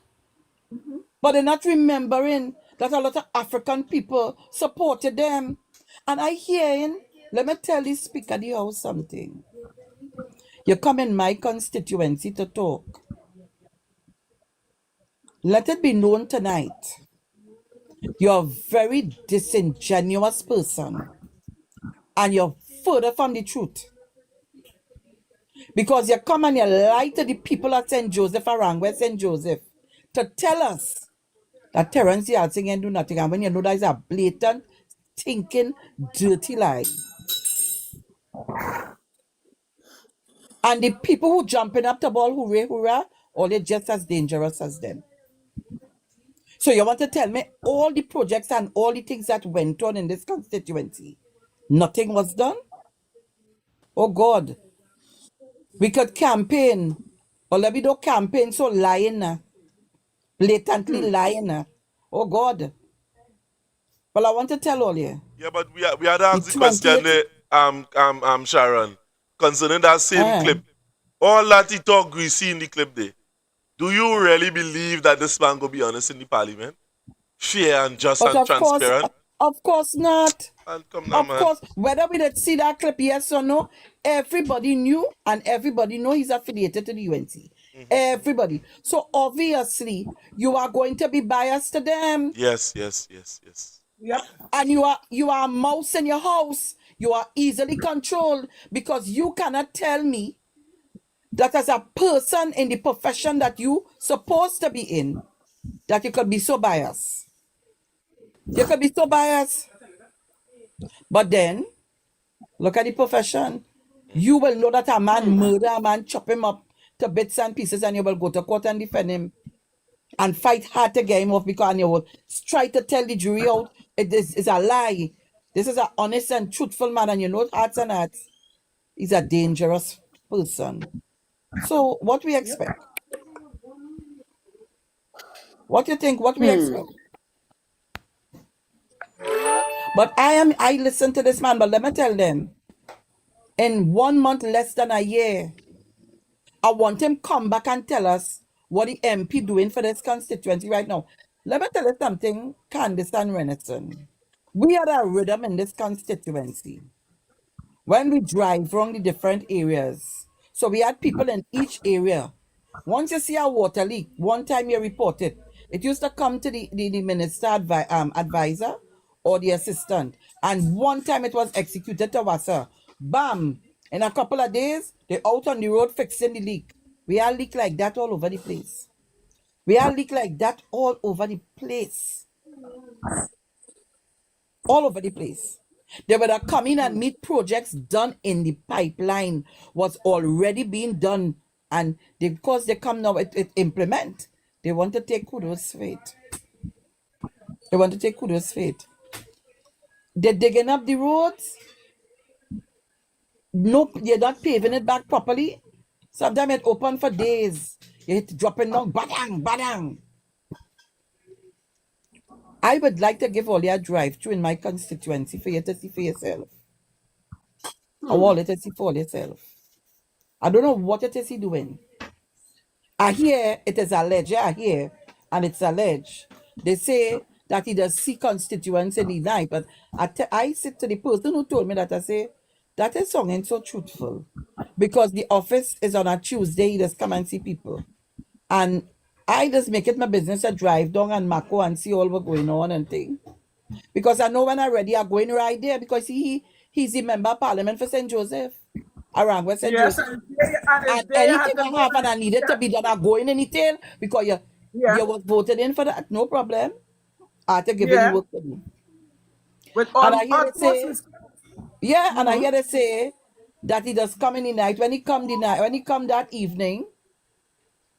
But they're not remembering that a lot of African people supported them. And I hearing, let me tell the Speaker of the House something. You come in my constituency to talk. Let it be known tonight You're a very disingenuous person. And you're further from the truth. Because you come and you lie to the people at St. Joseph around West St. Joseph to tell us that Terence Yeltsin can do nothing. And when you know that is a blatant, thinking, dirty lie. And the people who jumping up the ball, hooray, hurrah, all they're just as dangerous as them. So you want to tell me all the projects and all the things that went on in this constituency, nothing was done? Oh God. We could campaign, but let me do campaign so lying, blatantly lying. Oh God. Well, I want to tell all you. Yeah, but we had asked the question 28th. there, Sharon, concerning that same clip. All that he talk we see in the clip there. Do you really believe that this man will be honest in the parliament? Fair and just But and transparent? of course not. And come now, Of man. course, whether we did see that clip, yes or no, everybody knew and everybody know he's affiliated to the UNC. Everybody. So obviously, you are going to be biased to them. Yes. Yep. And you are a mouse in your house. You are easily controlled because you cannot tell me that as a person in the profession that you supposed to be in, that you could be so biased. You could be so biased. But then, look at the profession. You will know that a man murder a man, chop him up to bits and pieces, and you will go to court and defend him and fight hard to get him off because you will try to tell the jury out it is a lie. This is an honest and truthful man, and you know hearts and hearts. He's a dangerous person. So what we expect? What you think? What we expect? But I listen to this man, but let me tell them, in 1 month, less than a year, I want him come back and tell us what the MP doing for this constituency right now. Let me tell you something, Candice and Renison. We had a rhythm in this constituency when we drive around the different areas. So we had people in each area. Once you see a water leak, one time you report it. It used to come to the minister advisor or the assistant. And one time it was executed to Wassa. Bam! In a couple of days, they're out on the road fixing the leak. We are leak like that all over the place. We are leak like that all over the place. All over the place. They would have come in and meet projects done in the pipeline, was already being done. And because they come now it implement, they want to take kudos for it. They want to take kudos for it. They're digging up the roads. Nope, you're not paving it back properly. Sometimes it open for days. You're dropping down, badang, badang. I would like to give all your drive-through in my constituency for you to see for yourself. I want you to see for yourself. I don't know what it is he doing. I hear it is alleged. I hear, and it's alleged. They say that he does see constituents in the night, but I said to the person who told me that, I say, that is sounding so truthful. Because the office is on a Tuesday, he just come and see people. And I just make it my business to drive down and Mako and see all what going on and thing. Because I know when I'm ready, I'm going right there because he's a member of parliament for St. Joseph. Around West St. Yes, Joseph. and Anything I have and I needed to be done, I go in anything because you was voted in for that, no problem. I have to give you work to do. With And I hear they say, and I Mhm. hear they say that he does come in the night. When he come that evening,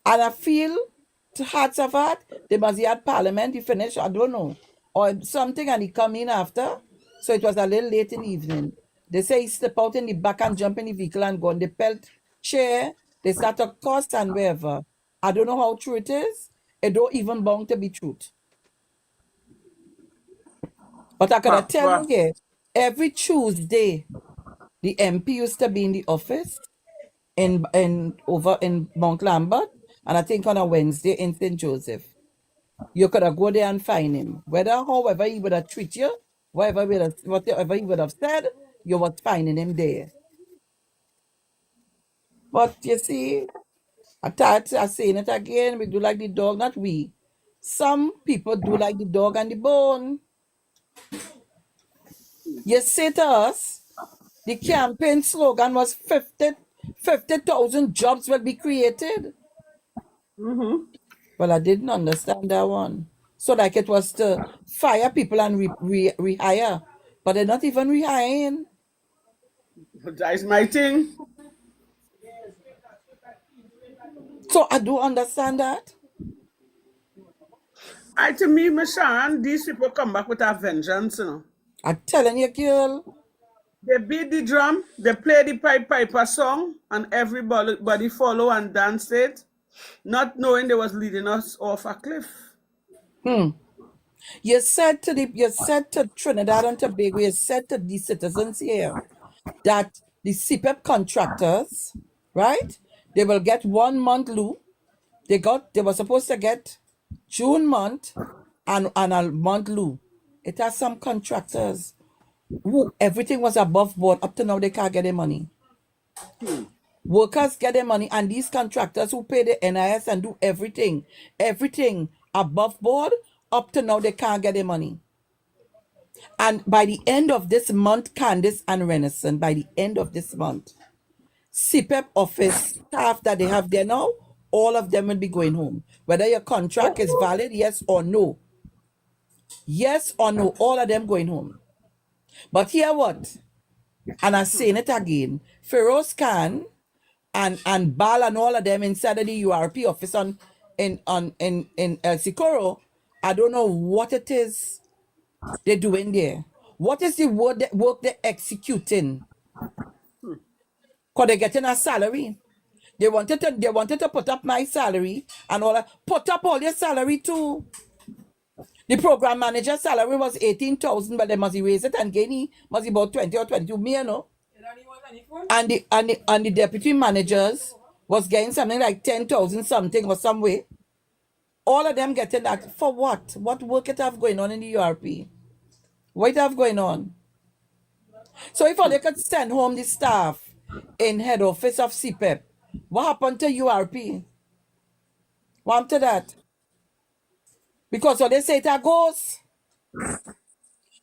and I feel to hearts of heart, they must be at parliament, he finished, I don't know, or something, and he come in after. So it was a little late in the evening. They say he step out in the back and jump in the vehicle and go on the pelt chair. They start to cost and wherever. I don't know how true it is. It don't even bound to be truth. But I gotta tell you here, every Tuesday, the MP used to be in the office over in Mount Lambert, and I think on a Wednesday in St. Joseph. You could have go there and find him. However he would have treated you, whatever he would have said, you was finding him there. But you see, I'm saying it again, we do like the dog, not we. Some people do like the dog and the bone. You say to us, the campaign slogan was 50,000 jobs will be created. Well, I didn't understand that one. So like it was to fire people and rehire. But they're not even rehiring. That is my thing. So I do understand that. To me, Miss Sharon, these people come back with a vengeance, you know. I'm telling you, girl. They beat the drum, they play the Piper song, and everybody follow and dance it, not knowing they was leading us off a cliff. You said to Trinidad and Tobago, you said to the citizens here that the CPEP contractors, right? They will get 1 month lieu. They were supposed to get June month and a month lieu. It has some contractors who everything was above board. Up to now, they can't get their money. Workers get their money, and these contractors who pay the NIS and do everything above board, up to now, they can't get their money. And by the end of this month, Candice and Renison, by the end of this month, CPEP office staff that they have there now, all of them will be going home. Whether your contract is valid, yes or no. Yes or no, all of them going home. But hear what? And I'm saying it again. Feroz Khan and Bal and all of them inside of the URP office in El Sicoro, I don't know what it is they're doing there. What is the work they're executing? Because they're getting a salary. They wanted to put up my salary and all that. Put up all their salary too. The program manager salary was 18,000, but they must raise it and gain it must be about 20 or 22 million, no? And the deputy managers was getting something like 10,000 something or some way. All of them getting that for what? What work it have going on in the URP? What it have going on? So if they could send home the staff in head office of CPEP, what happened to URP? What happened to that? Because so they say it a ghost.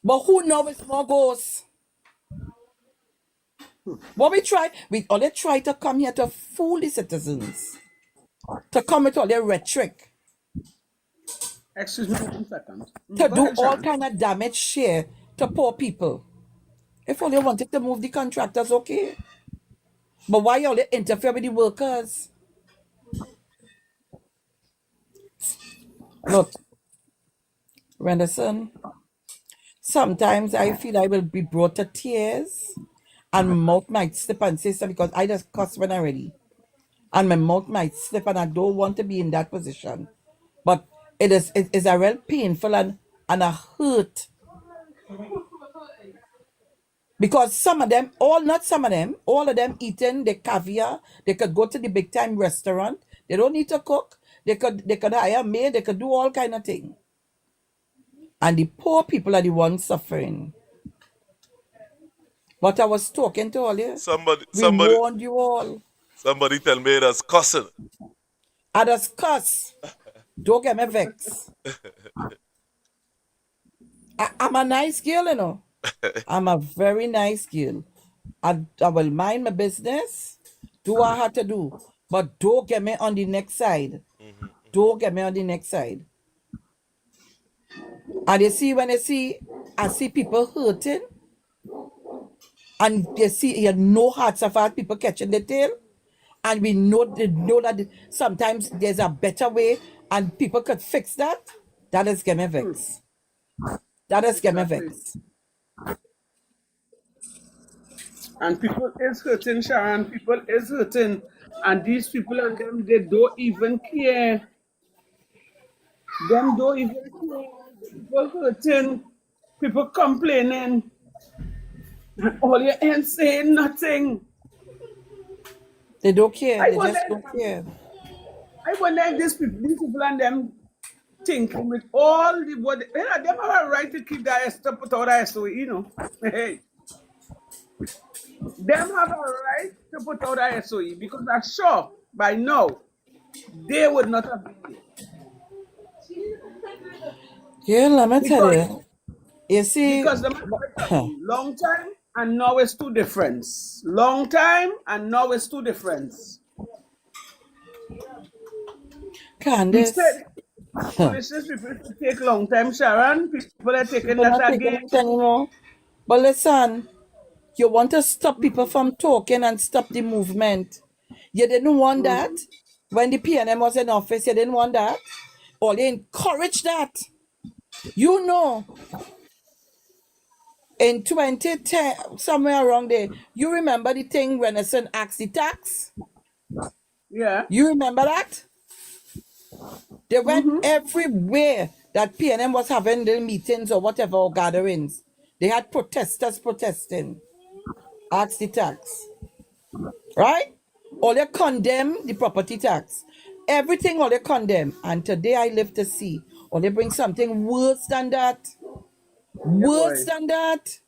But who knows it's more ghosts? What we only try to come here to fool the citizens. To come with all their rhetoric. Excuse me 1 second. To Go do ahead, all Sharon. kind of damage here to poor people. If only wanted to move the contractors, okay. But why you interfere with the workers? Look, Renderson, sometimes I feel I will be brought to tears and mouth might slip and say something because I just cuss when I'm ready. And my mouth might slip and I don't want to be in that position. But it is a real painful and a hurt. Because some of them, not some of them, all of them eating the caviar. They could go to the big time restaurant. They don't need to cook. They could hire a maid. They could do all kind of things. And the poor people are the ones suffering. But I was talking to all you. We warned you all. Somebody tell me that's cussing. I just cuss. Don't get me vexed. I'm a nice girl, you know. I'm a very nice girl. I will mind my business, do what I have to do. But don't get me on the next side. Don't get me on the next side. And you see, when I see people hurting, and you see, no hearts of heart, people catching the tail, and we know that sometimes there's a better way, and people could fix that. That is get me vexed. That is get me vexed. And people is hurting, Sharon. People is hurting. And these people and them, they don't even care. Them don't even care. People hurting. People complaining. And all you ain't saying nothing. They don't care. They just don't care. I wonder if these people and them thinking with all the body. You know, them have a right to keep their to put out their SOE, you know. Hey. Them have a right to put out their SOE because I'm sure by now they would not have been there. Here, let me tell Because you. You see, because let me tell you, long time and now it's two difference. Long time and now it's two difference. Candace, Instead, foolishness people take long time, Sharon. People are taking people that not taking again. it anymore. But listen, you want to stop people from talking and stop the movement. You didn't want that when the PNM was in office. You didn't want that, or they encouraged that. You know, in 2010, somewhere around there, you remember the thing when I said ask the tax? Yeah. You remember that? They went everywhere that PNM was having the meetings or whatever, or gatherings. They had protesters protesting. Ask the tax. Right? All they condemn the property tax. Everything all they condemn. And today I live to see. Or they bring something worse than that. Yeah, Worse boy. than that.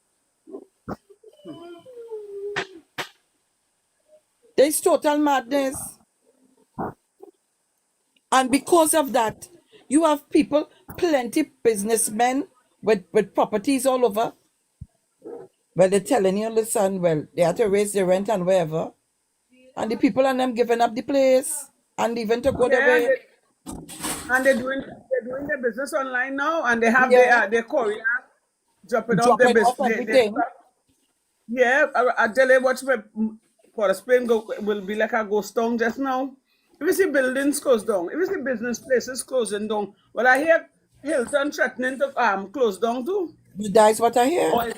There's total madness. And because of that, you have people, plenty businessmen with properties all over. Well, they're telling you, listen, well, they have to raise the rent and wherever. And the people and them giving up the place and even to go the Yeah, way. and they're doing their business online now, and they have Yeah, their courier dropping off their dropping business. off everything. Yeah, I tell you what, for the Spain will be like a ghost town just now. If you see buildings closed down, if you see business places closing down, well, I hear Hilton threatening to close down too. That's what I hear. Or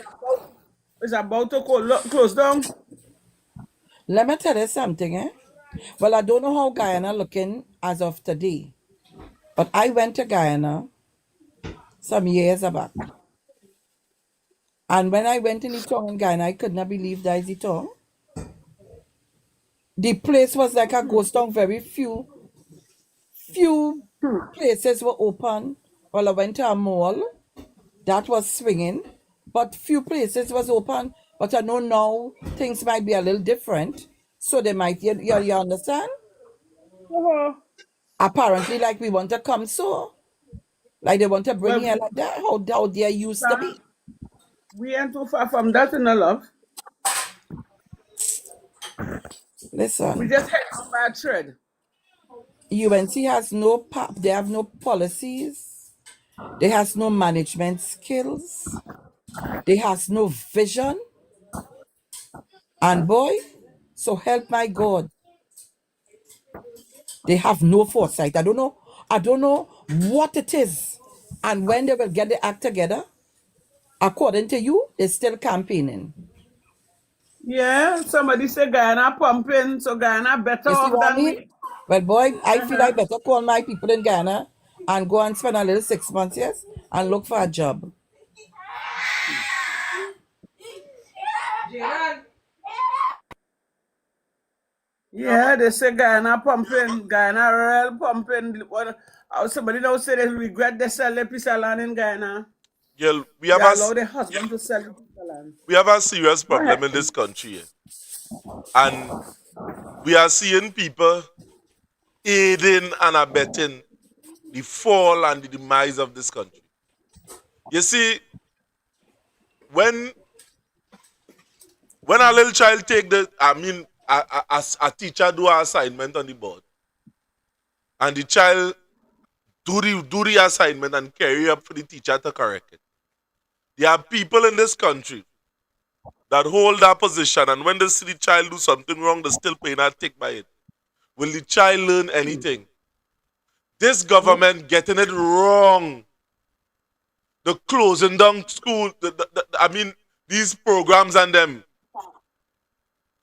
it's about to close down. Let me tell you something, eh? Well, I don't know how Guyana looking as of today, but I went to Guyana some years back. And when I went in the town in Guyana, I could not believe that is the town. The place was like a ghost town. Very few places were open. Well, I went to a mall that was swinging, but few places was open. But I know now things might be a little different. So they might, you understand? Apparently, like we want to come so. Like they want to bring Well, here like that. How they used to be. we ain't too far from that in the love. We Listen, just head on by a thread. UNC has they have no policies. They has no management skills. They has no vision. And boy, so help my God, they have no foresight. I don't know what it is. And when they will get the act together, according to you, they're still campaigning. Yeah, somebody say Guyana pumping, so Guyana better You see off what I than mean? we. Well, boy, I feel I better call my people in Ghana and go and spend a little 6 months, yes, and look for a job. Yeah, they say Guyana pumping, Guyana real pumping. Somebody now say they regret they sell their piece of land in Guyana. Girl, They allow their husband to sell the piece of land. we have a serious Go ahead. problem in this country. And we are seeing people aiding and abetting the fall and the demise of this country. You see, when a little child take a teacher do an assignment on the board, and the child do the assignment and carry up for the teacher to correct it. There are people in this country that hold that position, and when they see the child do something wrong, they still pay not take by it. Will the child learn anything? This government getting it wrong. The closing down school, these programs and them.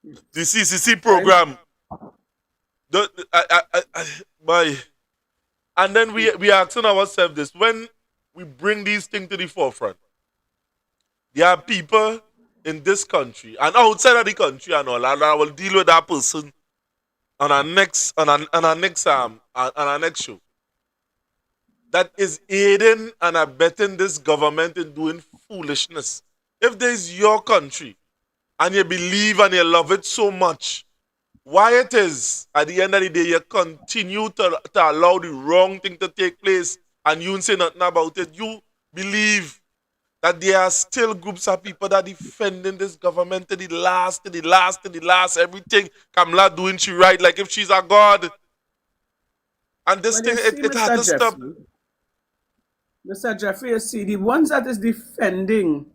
The CCC program. And then we asking ourselves this, when we bring these things to the forefront, there are people in this country and outside of the country and all, and I will deal with that person on our next show, that is aiding and abetting this government in doing foolishness. If this is your country and you believe and you love it so much, why it is at the end of the day you continue to allow the wrong thing to take place and you say nothing about it? believe that there are still groups of people that defending this government to the last, everything Kamla doing she right, like if she's a god. And this Well, thing, you see, it had to stop. Mr. Jeffrey, you see, the ones that is defending,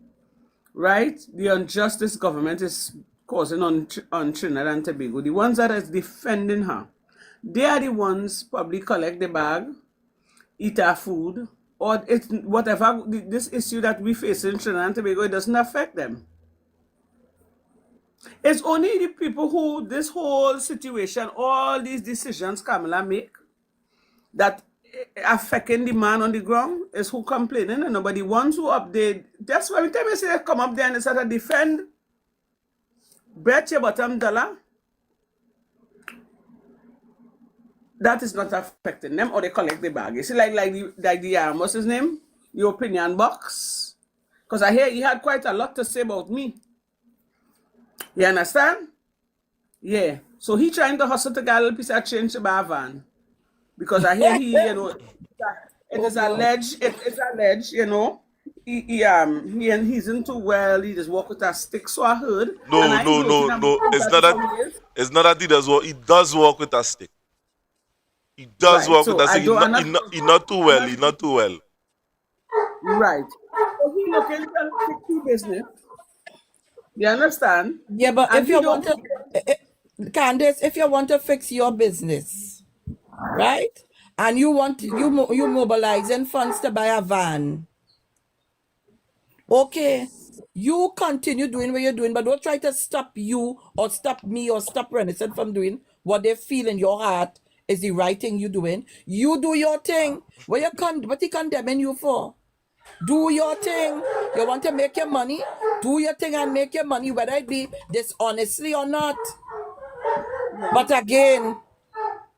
right, the injustice government is causing on Trinidad and Tobago, the ones that is defending her, they are the ones probably collect the bag, eat our food, or it's whatever this issue that we face in Trinidad and Tobago, it doesn't affect them. It's only the people who this whole situation, all these decisions Kamla make, that affecting the man on the ground is who complaining, and nobody wants who update. That's why every time I say they come up there and they start to defend, bet your bottom dollar that is not affecting them, or they collect the bag. You see, like the what's his name? The opinion box. Because I hear he had quite a lot to say about me. You understand? Yeah. So he trying to hustle to get a little piece of change to buy a van. Because I hear he, it is alleged, he's into well, he just walk with a stick, so I heard. No. It's not that he does walk. He does walk with a stick. He does walk with a stick. He's not too well. He's not too well. Right. So he looking to fix the business. You understand? Yeah, but And if you want to, Candace, if you want to fix your business, right? And you want you mobilizing funds to buy a van. Okay, you continue doing what you're doing, but don't try to stop you or stop me or stop Renaissance from doing what they feel in your heart is the right thing you're doing. You do your thing. What he condemning you for? Do your thing. You want to make your money? Do your thing and make your money, whether it be dishonestly or not. But again,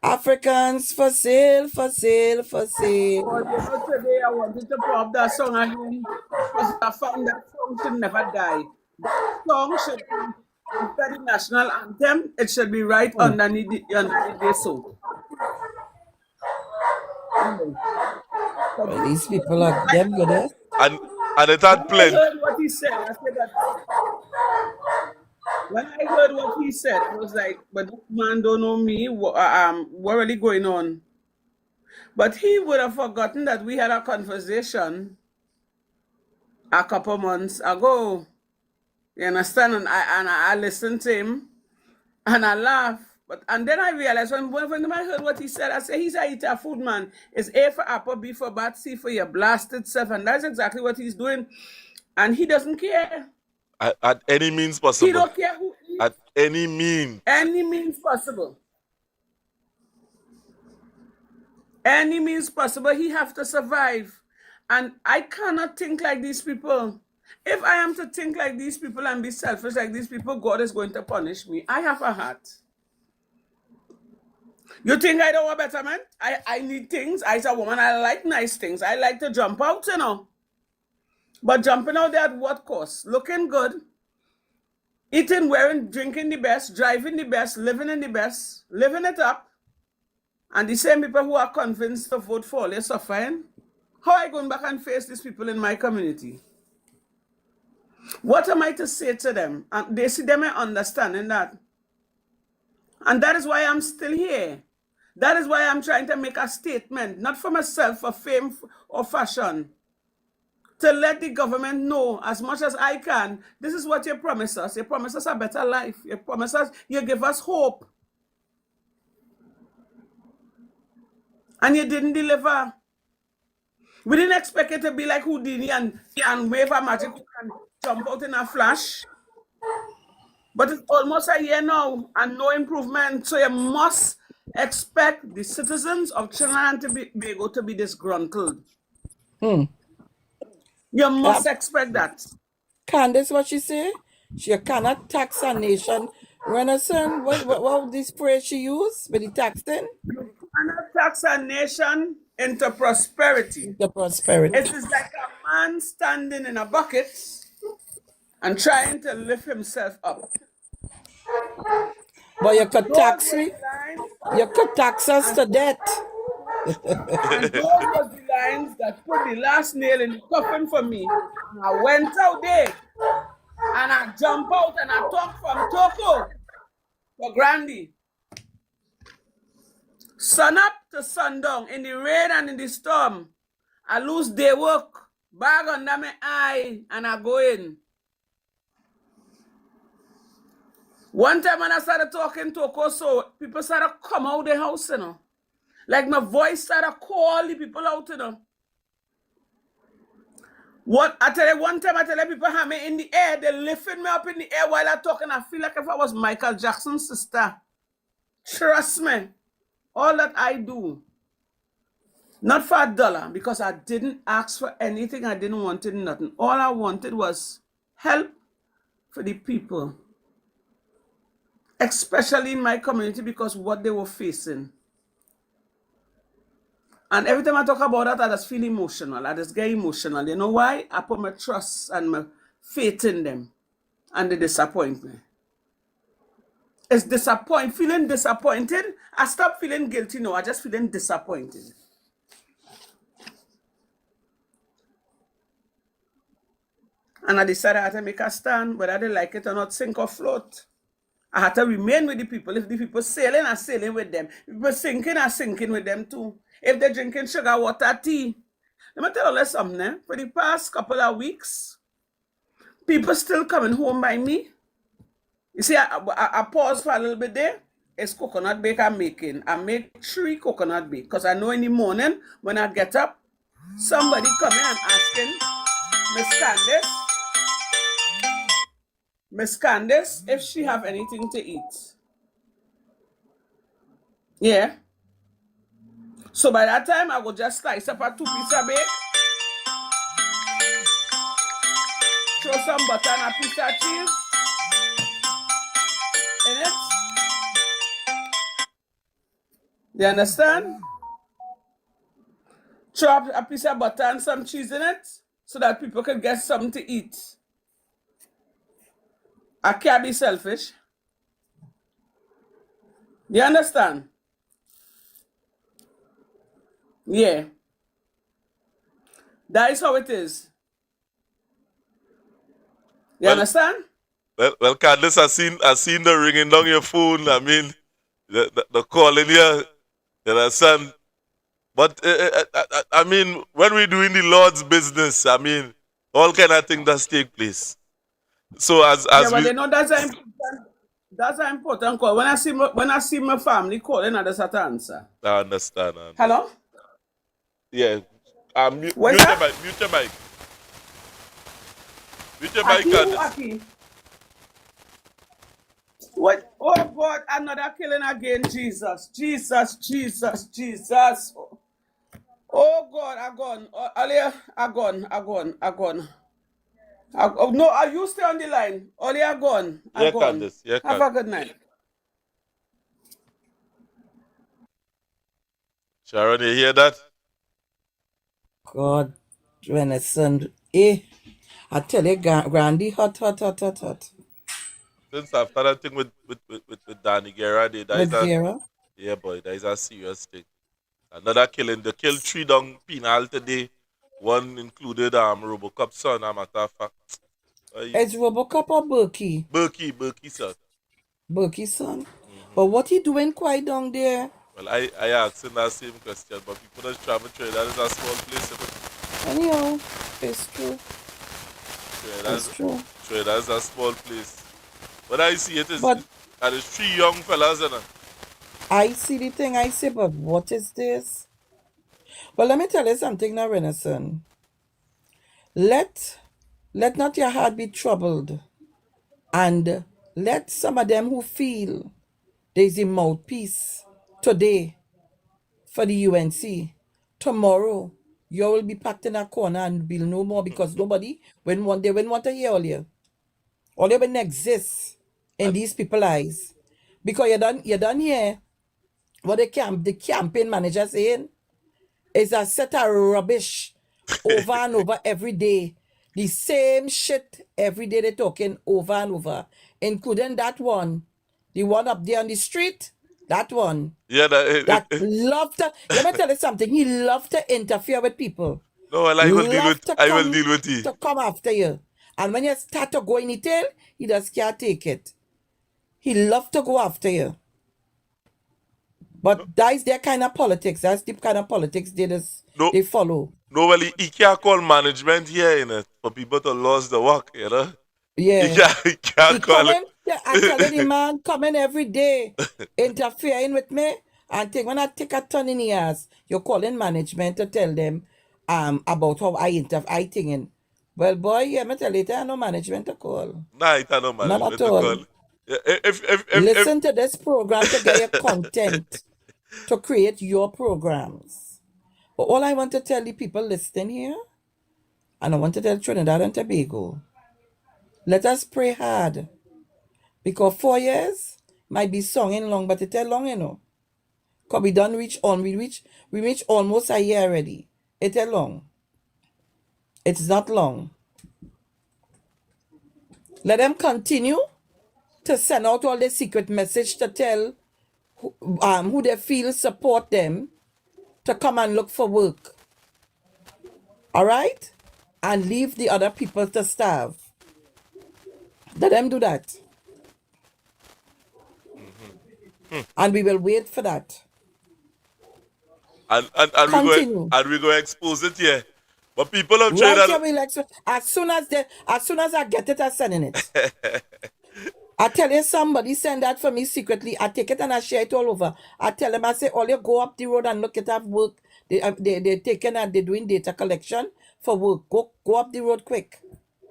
Africans for sale, for sale, for sale. Well, today I wanted to pop that song again because I found that song should never die. That song should be after the national anthem. It should be right underneath the song. Well, these people are them good, eh? And it had plenty. When I heard what he said, I said that. When I heard what he said, I was like, but this man don't know me. What really going on? But he would have forgotten that we had a conversation a couple months ago. You understand? And I listened to him and I laughed. And then I realized when I heard what he said, I said, he's a eater food man. It's A for apple, B for bat, C for your blasted self. And that's exactly what he's doing. And he doesn't care. At any means possible. He don't care who he is. At any means. Any means possible. Any means possible. He have to survive. And I cannot think like these people. If I am to think like these people and be selfish like these people, God is going to punish me. I have a heart. You think I don't want betterment? I need things. As a woman, I like nice things. I like to jump out, But jumping out there at what cost? Looking good, eating, wearing, drinking the best, driving the best, living in the best, living it up. And the same people who are convinced to vote for all are suffering. How are I going back and face these people in my community? What am I to say to them? And they see them understanding that. And that is why I'm still here. That is why I'm trying to make a statement, not for myself, for fame or fashion, to let the government know as much as I can, this is what you promise us. You promise us a better life. You promise us, you give us hope. And you didn't deliver. We didn't expect it to be like Houdini and wave a magic and jump out in a flash. But it's almost a year now and no improvement. So you must expect the citizens of Trinidad and Tobago to be disgruntled. You must expect that. Candace, what she say? She cannot tax a nation. Renaissance, what this phrase she used with the taxing? You cannot tax a nation into prosperity. Into prosperity. It is like a man standing in a bucket and trying to lift himself up. But you could tax me. You could tax us to death. And those was the lines that put the last nail in the coffin for me. And I went out there and I jump out and I talk from Toko for Grandy. Sun up to sundown, in the rain and in the storm. I lose day work, bag under my eye, and I go in. One time when I started talking Toko, so people started come out the house, you know. Like my voice started call the people out, you know. What I tell you, one time I tell you, people have me in the air, they lifting me up in the air while I talk, and I feel like if I was Michael Jackson's sister. Trust me, all that I do, not for $1, because I didn't ask for anything, I didn't want nothing. All I wanted was help for the people, especially in my community, because what they were facing. And every time I talk about that, I just feel emotional. I just get emotional. You know why? I put my trust and my faith in them, and they disappoint me. It's feeling disappointed. I stop feeling guilty now. I just feeling disappointed. And I decided I had to make a stand, whether they like it or not, sink or float. I had to remain with the people. If the people sailing, I'm sailing with them. If people sinking, I'm sinking with them too. If they're drinking sugar, water, tea. Let me tell you something, eh? For the past couple of weeks, people still coming home by me. You see, I pause for a little bit there. It's coconut bake I'm making. I make 3 coconut bake because I know in the morning when I get up, somebody coming and asking Miss Candace if she have anything to eat. Yeah. So by that time, I will just slice up a 2 piece of bake, throw some butter and a piece of cheese in it. You understand? Throw a piece of butter and some cheese in it so that people can get something to eat. I can't be selfish. You understand? Yeah. That is how it is. You understand? Well, Candace, I seen the ringing down your phone. I mean, the calling here. You understand? But I mean, when we're doing the Lord's business, I mean, all kind of things that take place. So as yeah, but we, they know that's an important call. When I see my family calling, I just have to answer. I understand. Hello? Yeah. Mute What's your that? mic. Mute your mic. Mute your mic, Candace. Aki? What? Oh God! Another killing again, Jesus! Jesus! Jesus! Jesus! Oh God! I gone. Earlier, I gone. Oh, no, are you stay on the line? Earlier, I gone. Yeah, Candace. Yeah, Have a good night. Sharon, you hear that? God, when a son, I tell you, Grandy, hot. Since after that thing with Danny Guerra, With Vera? Yeah, boy, that is a serious thing. Another killing. They killed 3 down penal today. One included Robocop son, a matter of fact. It's Robocop or Berkey? Berkey son. Berkey son? But what he doing quite down there? Well, I asked him that same question, but people don't travel through. That is a small place. Anyhow, it's true. It's true. True, that is a small place. But I see it is, and it's 3 young fellas in it. I see the thing, I say, but what is this? Well, let me tell you something now, Renison. Let not your heart be troubled, and let some of them who feel there's a mouthpiece today for the UNC, tomorrow you will be packed in a corner and will no more because nobody when want to hear all you. All you will exist in these people's eyes. Because you done here what the campaign manager saying is a set of rubbish over and over every day. The same shit every day they're talking over and over, including that one, the one up there on the street. That one. Yeah, That love to, let me tell you something. He loved to interfere with people. no, well, Love to I will deal with it. to come after you. And when you start to go in the tail, he just can't take it. He loved to go after you. But that is their kind of politics. That's the kind of politics they follow. No, well, he can't call management here, you know, for people to lose the work, you know. Yeah. He can't He call coming, yeah, I telling him, man, coming every day, interfering with me. And think when I take a ton in the ass, you're calling management to tell them about how I thinking. Well, boy, yeah, me tell you, there no management to call. Nah, it no Not management at to all. call. If Listen to this program to get your content to create your programs. But all I want to tell the people listening here, and I want to tell Trinidad and Tobago, let us pray hard. Because 4 years might be songing long, but it's long, you know. Because we done reach almost a year already. It's long. It's not long. Let them continue to send out all the secret message to tell who they feel support them to come and look for work. All right? And leave the other people to starve. Let them do that. And we will wait for that. And Continue. we go expose it here. But people of Right Trinidad, here, as soon as I get it, I'm sending it. I tell you, somebody send that for me secretly. I take it and I share it all over. I tell them, I say, all you go up the road and look at work. They're taking and they're doing data collection for work. Go up the road quick.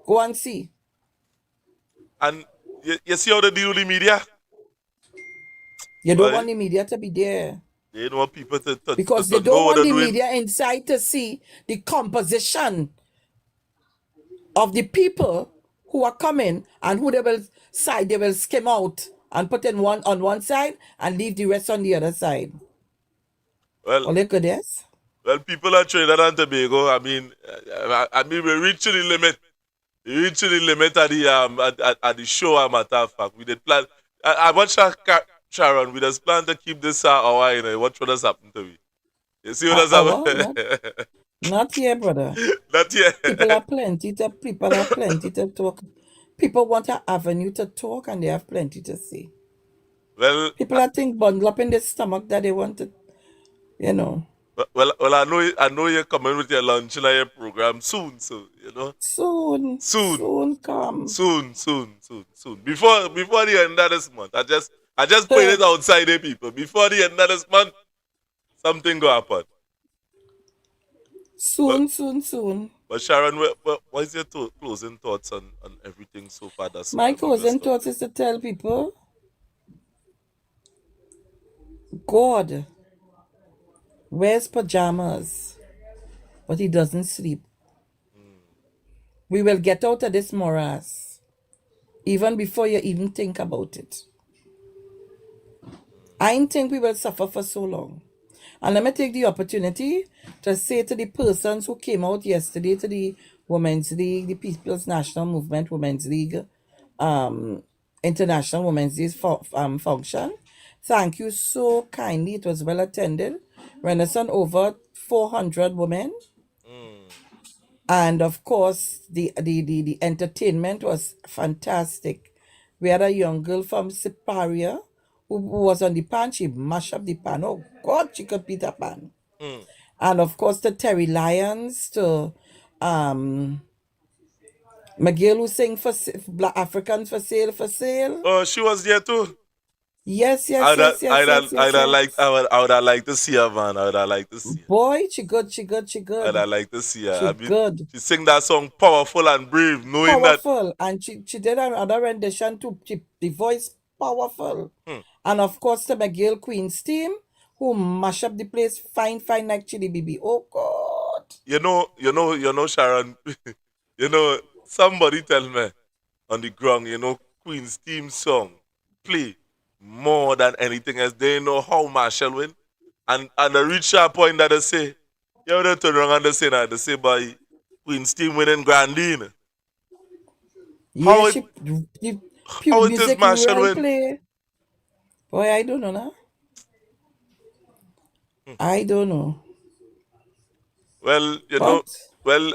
Go and see. and you see how they deal with the media? You don't want the media to be there. They don't want people to Because to they don't know what want they're the doing. media inside to see the composition of the people who are coming and who they will skim out and put in on one side and leave the rest on the other side. Well, look at this. Well, people of Trinidad and Tobago, I mean, we're reaching the limit. We're reaching the limit at the show, as a matter of fact. We did plan. I want Sharon, we just plan to keep this hour, you know. What has happened to me? You see what has happened? Not here, brother. Not here. People are plenty to talk. People want an avenue to talk and they have plenty to say. Well, people I think bundle up in their stomach that they want to, you know. Well, I know you're coming with your lunch and your program soon, so you know. Soon come. Soon. Before the end of this month. I just put it outside there, people. Before the end of this month, something go happen. Soon. But Sharon, what is your closing thoughts on everything so far? My closing thoughts is to tell people, God wears pajamas, but he doesn't sleep. We will get out of this morass even before you even think about it. I don't think we will suffer for so long. And let me take the opportunity to say to the persons who came out yesterday to the Women's League, the People's National Movement Women's League, International Women's Day function, thank you so kindly. It was well attended. Renaissance over 400 women. And of course, the entertainment was fantastic. We had a young girl from Siparia who was on the pan. She mashed up the pan. Oh God, she could beat a pan. And of course, the Terry Lyons, to McGill who sang for Black Africans for sale. Oh, she was there too. Yes. I would have liked to see her, man. I would have liked to see her. Boy, she good. I would have liked to see her. She good. She sang that song powerful and brave, knowing powerful. And she did another rendition too. The voice powerful. And of course the McGill Queen's team who mash up the place fine like chili baby. Oh God. You know, Sharon. You know, somebody tell me on the ground, you know, Queen's team song play more than anything else. They know how Marshall win. And they reach a point that they say, you know, turn around and they say that. They say, by Queen's team winning grandly. Yeah, how it is Marshall win? Play. Boy, I don't know now. I don't know. Well, you know, But well,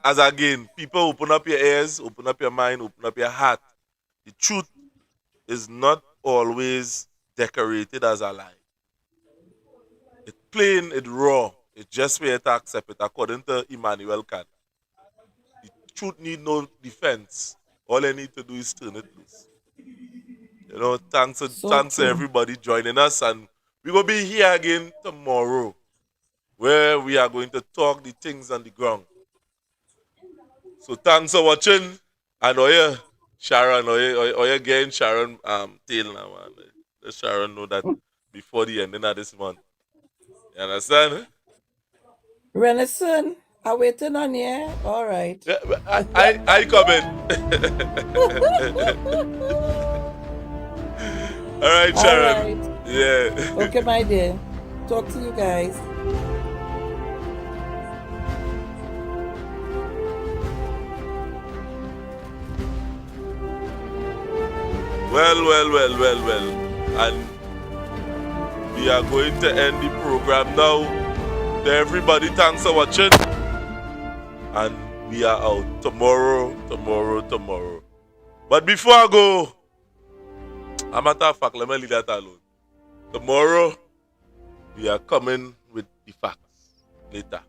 as again, people open up your ears, open up your mind, open up your heart. The truth is not always decorated as a lie. It's plain, it's raw. It's just where to accept it, according to Immanuel Kant. The truth need no defense. All I need to do is turn it loose. You know, thanks so to true. everybody joining us, and we will be here again tomorrow, where we are going to talk the things on the ground. So thanks for watching, and Sharon, getting Sharon tail now, man. Let Sharon know that before the ending of this month. You understand? Renison, I'm waiting on you. All right. Yeah, I comment. All right, All Sharon. right. Yeah. Okay, my dear. Talk to you guys. Well. And we are going to end the program now. To everybody, thanks for watching. And we are out tomorrow. But before I go, a matter of fact, let me leave that alone. Tomorrow, we are coming with the facts later.